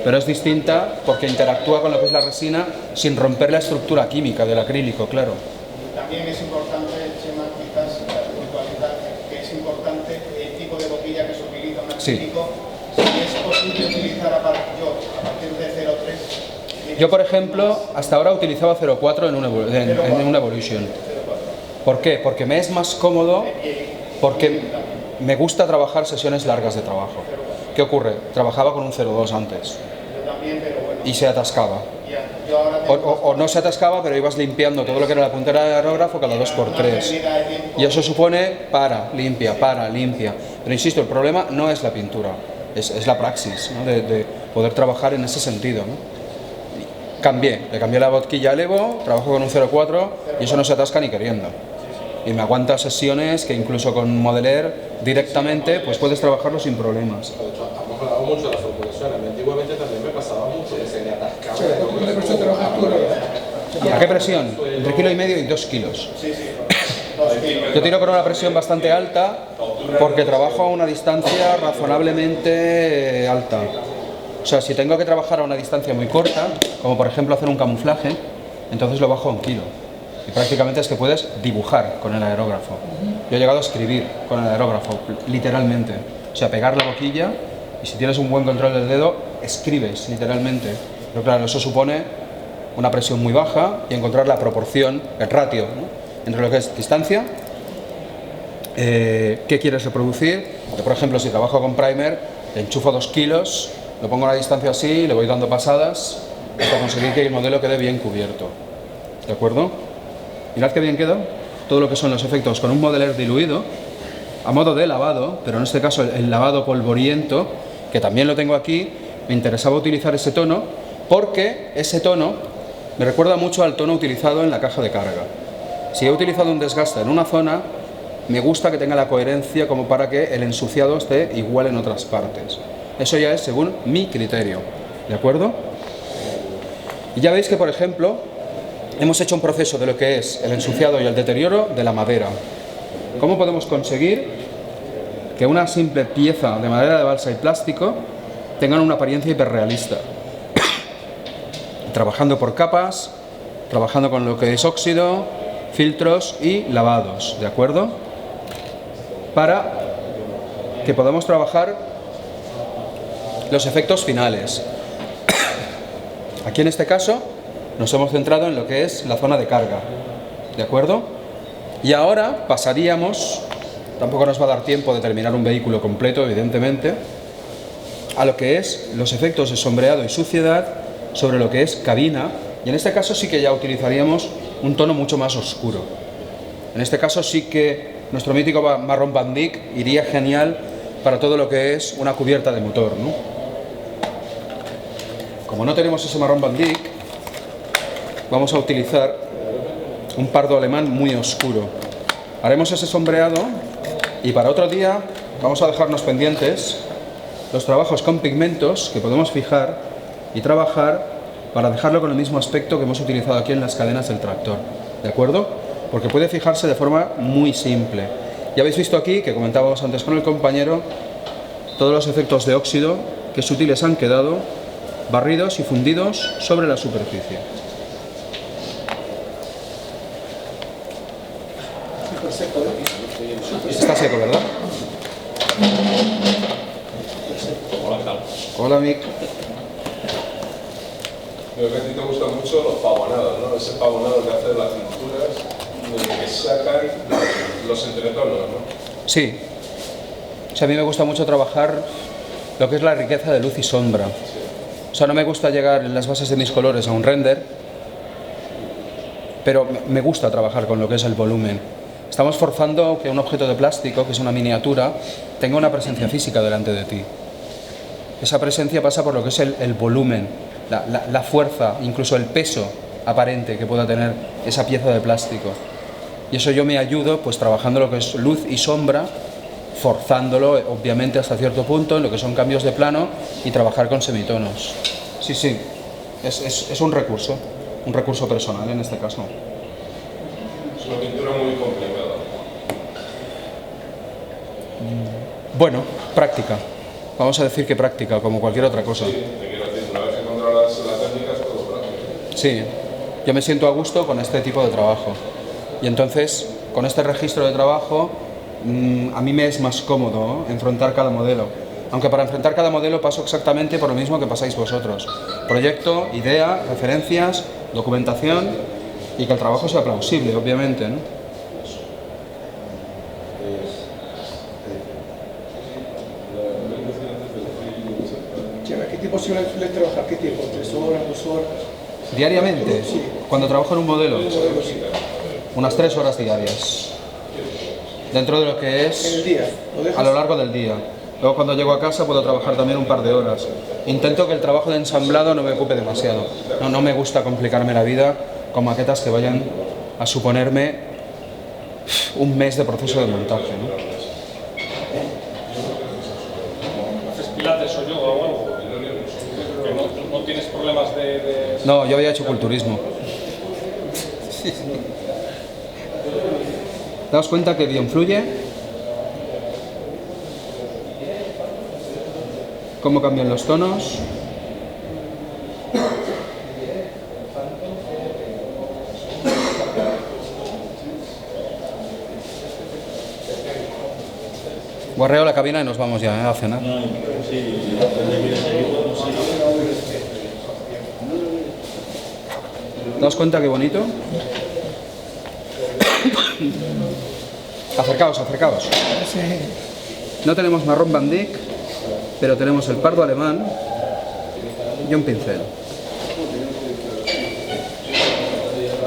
pero es distinta porque interactúa con lo que es la resina sin romper la estructura química del acrílico, claro. También es importante, Chema, quizás puntualizar que es importante el tipo de boquilla que se utiliza en acrílico. Si es posible utilizar a partir de 0,3. Yo, por ejemplo, hasta ahora utilizaba 0,4 en un Evolution. ¿Por qué? Porque me es más cómodo, porque me gusta trabajar sesiones largas de trabajo. ¿Qué ocurre? Trabajaba con un 0,2 antes y se atascaba. O no se atascaba, pero ibas limpiando todo lo que era la puntera del aerógrafo cada 2×3. Y eso supone limpia. Pero insisto, el problema no es la pintura, es la praxis, ¿no? de poder trabajar en ese sentido, ¿no? Le cambié la boquilla al Evo, trabajo con un 0,4 y eso no se atasca ni queriendo. Y me aguanta sesiones que incluso con Modeler directamente pues puedes trabajarlo sin problemas. De hecho, hemos hablado mucho de la formulación. A mí antiguamente también me pasaba mucho que se me atascaba. ¿Qué presión trabajas tú? ¿A qué presión? Entre 1,5 kg y 2 kilos. Yo tiro con una presión bastante alta porque trabajo a una distancia razonablemente alta. O sea, si tengo que trabajar a una distancia muy corta, como por ejemplo hacer un camuflaje, entonces lo bajo a 1 kilo. Y prácticamente es que puedes dibujar con el aerógrafo. Yo he llegado a escribir con el aerógrafo, literalmente. O sea, pegar la boquilla y si tienes un buen control del dedo, escribes literalmente. Pero claro, eso supone una presión muy baja y encontrar la proporción, el ratio, ¿no? Entre lo que es distancia, qué quieres reproducir. Yo, por ejemplo, si trabajo con primer, le enchufo 2 kilos, lo pongo a una distancia así, le voy dando pasadas hasta conseguir que el modelo quede bien cubierto. ¿De acuerdo? Mirad qué bien queda todo lo que son los efectos con un Modeler diluido, a modo de lavado, pero en este caso el lavado polvoriento, que también lo tengo aquí. Me interesaba utilizar ese tono porque ese tono me recuerda mucho al tono utilizado en la caja de carga. Si he utilizado un desgaste en una zona, me gusta que tenga la coherencia como para que el ensuciado esté igual en otras partes. Eso ya es según mi criterio, ¿de acuerdo? Y ya veis que, por ejemplo, hemos hecho un proceso de lo que es el ensuciado y el deterioro de la madera. ¿Cómo podemos conseguir que una simple pieza de madera de balsa y plástico tengan una apariencia hiperrealista? Trabajando por capas, trabajando con lo que es óxido, filtros y lavados, ¿de acuerdo? Para que podamos trabajar los efectos finales. Aquí en este caso nos hemos centrado en lo que es la zona de carga, ¿de acuerdo? Y ahora pasaríamos, tampoco nos va a dar tiempo de terminar un vehículo completo, evidentemente, a lo que es los efectos de sombreado y suciedad sobre lo que es cabina, y en este caso sí que ya utilizaríamos un tono mucho más oscuro. En este caso sí que nuestro mítico marrón Van Dyck iría genial para todo lo que es una cubierta de motor, ¿no? Como no tenemos ese marrón Van Dyck, vamos a utilizar un pardo alemán muy oscuro. Haremos ese sombreado y para otro día vamos a dejarnos pendientes los trabajos con pigmentos que podemos fijar y trabajar para dejarlo con el mismo aspecto que hemos utilizado aquí en las cadenas del tractor, ¿de acuerdo? Porque puede fijarse de forma muy simple. Ya habéis visto aquí, que comentábamos antes con el compañero, todos los efectos de óxido que sutiles han quedado barridos y fundidos sobre la superficie. Está seco, ¿verdad? Hola, Mick. Creo que a ti te gustan mucho los pavonados, ¿no? Ese pavonado que hace las cinturas, en el que sacan los entretonos, ¿no? Sí. O sea, a mí me gusta mucho trabajar lo que es la riqueza de luz y sombra. O sea, no me gusta llegar en las bases de mis colores a un render, pero me gusta trabajar con lo que es el volumen. Estamos forzando que un objeto de plástico, que es una miniatura, tenga una presencia física delante de ti. Esa presencia pasa por lo que es el volumen, la fuerza, incluso el peso aparente que pueda tener esa pieza de plástico. Y eso yo me ayudo pues trabajando lo que es luz y sombra, forzándolo obviamente hasta cierto punto en lo que son cambios de plano y trabajar con semitonos. Sí, sí, es un recurso personal en este caso. Es una pintura muy complicada. Bueno, práctica. Vamos a decir que práctica, como cualquier otra cosa. Sí, te quiero decir, no Sí, yo me siento a gusto con este tipo de trabajo. Y entonces, con este registro de trabajo, a mí me es más cómodo, ¿no?, enfrentar cada modelo. Aunque para enfrentar cada modelo paso exactamente por lo mismo que pasáis vosotros. Proyecto, idea, referencias, documentación y que el trabajo sea plausible, obviamente, ¿no? ¿Qué tiempo sueles trabajar? ¿Qué tiempo? ¿3 horas, 2 horas? Diariamente, Sí. cuando trabajo en un modelo, Sí. unas 3 horas diarias. Dentro de lo que ¿En es el día? ¿Lo dejas? a lo largo del día. Luego cuando llego a casa puedo trabajar también un par de horas. Intento que el trabajo de ensamblado no me ocupe demasiado. No me gusta complicarme la vida con maquetas que vayan a suponerme un mes de proceso de montaje, ¿no? ¿Haces pilates o yoga o algo? Que no tienes problemas de... No, yo había hecho culturismo. ¿Daos cuenta que bioinfluye? ¿Cómo cambian los tonos? Guarreo la cabina y nos vamos ya, a cenar. ¿Daos cuenta qué bonito? Acercaos, acercaos. No tenemos marrón Van Dyck, pero tenemos el pardo alemán y un pincel.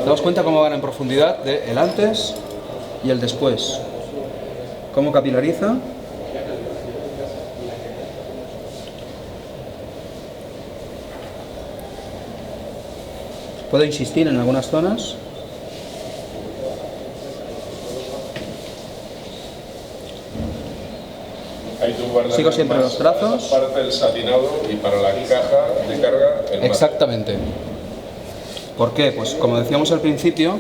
Daos cuenta cómo van en profundidad de el antes y el después. Cómo capilariza. Puedo insistir en algunas zonas. Ahí tú guardas Sigo siempre más los trazos. Parte del satinado y para la caja de carga el mate. Exactamente. ¿Por qué? Pues como decíamos al principio,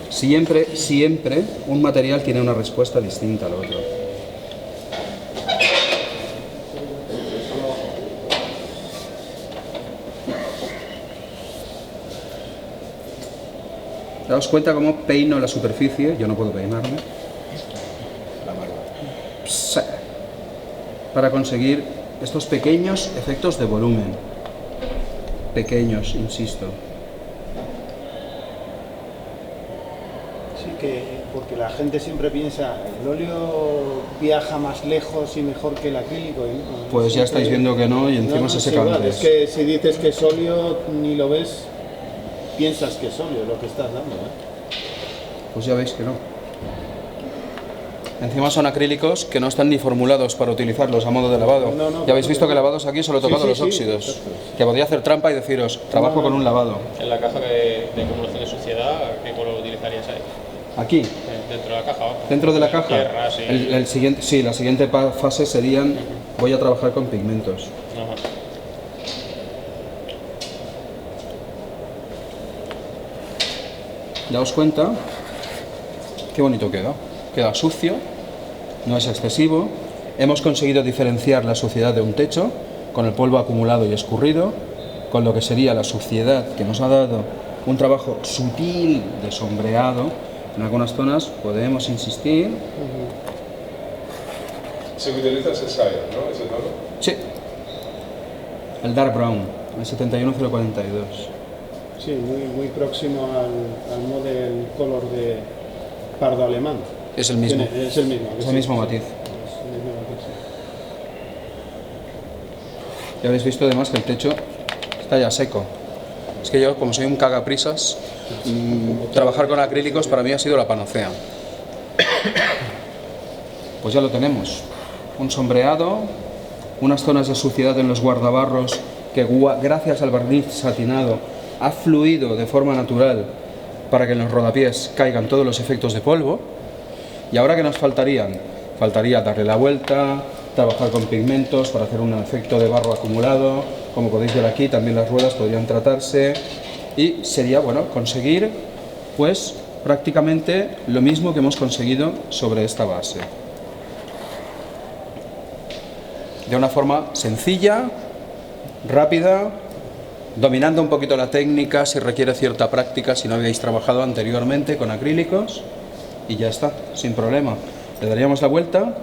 siempre un material tiene una respuesta distinta al otro. Daos cuenta cómo peino la superficie, yo no puedo peinarme, para conseguir estos pequeños efectos de volumen. Pequeños, insisto. Sí, porque la gente siempre piensa, el óleo viaja más lejos y mejor que el acrílico. ¿No? Pues ya estáis viendo que no y encima No, se sí, seca igual, antes. es que si dices que es óleo, ni lo ves, piensas que es óleo lo que estás dando. Pues ya veis que no. Encima son acrílicos que no están ni formulados para utilizarlos a modo de lavado. No, ya habéis visto que lavados aquí solo he tocado sí, los sí, óxidos. exacto. Que podía hacer trampa y deciros, trabajo con un lavado. En la caja de acumulación de suciedad, ¿qué color utilizarías ahí? Aquí, Dentro de la caja abajo. dentro de la caja, Tierra, sí. la siguiente fase serían, voy a trabajar con pigmentos. Ajá. Daos cuenta, qué bonito queda. Queda sucio, no es excesivo. Hemos conseguido diferenciar la suciedad de un techo con el polvo acumulado y escurrido, con lo que sería la suciedad que nos ha dado un trabajo sutil de sombreado. En algunas zonas podemos insistir. Si utilizas el Sire, ¿no? Ese tono. Sí, el dark brown, el 71042. Sí, muy próximo al model color de pardo alemán. Es el mismo. Es el mismo. Es el mismo matiz. Es el mismo matiz, sí. Ya habéis visto además que el techo está ya seco. Es que yo, como soy un cagaprisas, trabajar con acrílicos para mí ha sido la panacea. Pues ya lo tenemos. Un sombreado, unas zonas de suciedad en los guardabarros que gracias al barniz satinado ha fluido de forma natural para que en los rodapiés caigan todos los efectos de polvo. Y ahora, ¿qué nos faltarían? Faltaría darle la vuelta, trabajar con pigmentos para hacer un efecto de barro acumulado. Como podéis ver aquí, también las ruedas podrían tratarse. Y sería, bueno, conseguir, pues, prácticamente lo mismo que hemos conseguido sobre esta base. De una forma sencilla, rápida dominando un poquito la técnica, si requiere cierta práctica, si no habéis trabajado anteriormente con acrílicos, y ya está, sin problema. Le daríamos la vuelta,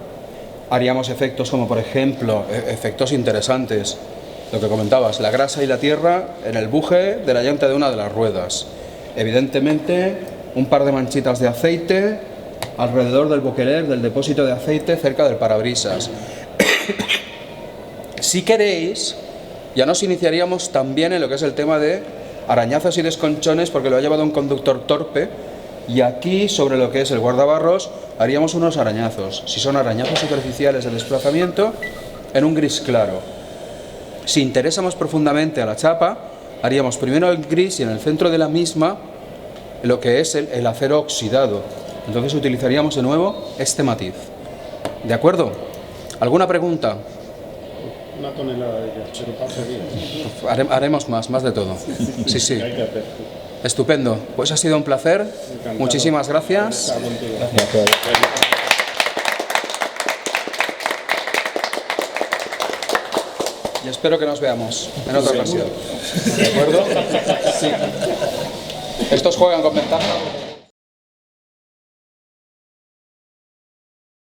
haríamos efectos como, por ejemplo, efectos interesantes, lo que comentabas, la grasa y la tierra en el buje de la llanta de una de las ruedas. Evidentemente, un par de manchitas de aceite alrededor del boqueler, del depósito de aceite cerca del parabrisas. Si queréis, ya nos iniciaríamos también en lo que es el tema de arañazos y desconchones, porque lo ha llevado un conductor torpe, y aquí, sobre lo que es el guardabarros, haríamos unos arañazos. Si son arañazos superficiales de desplazamiento, en un gris claro. Si interesa más profundamente a la chapa, haríamos primero el gris y en el centro de la misma lo que es el acero oxidado. Entonces utilizaríamos de nuevo este matiz. ¿De acuerdo? ¿Alguna pregunta? Una tonelada de ellas, pero pasa bien. Haremos más de todo. Sí, sí. Hay que hacer. Estupendo. Pues ha sido un placer. Encantado. Muchísimas gracias. Gracias. Y espero que nos veamos en otra ocasión. ¿De acuerdo? Sí. Estos juegan con ventaja.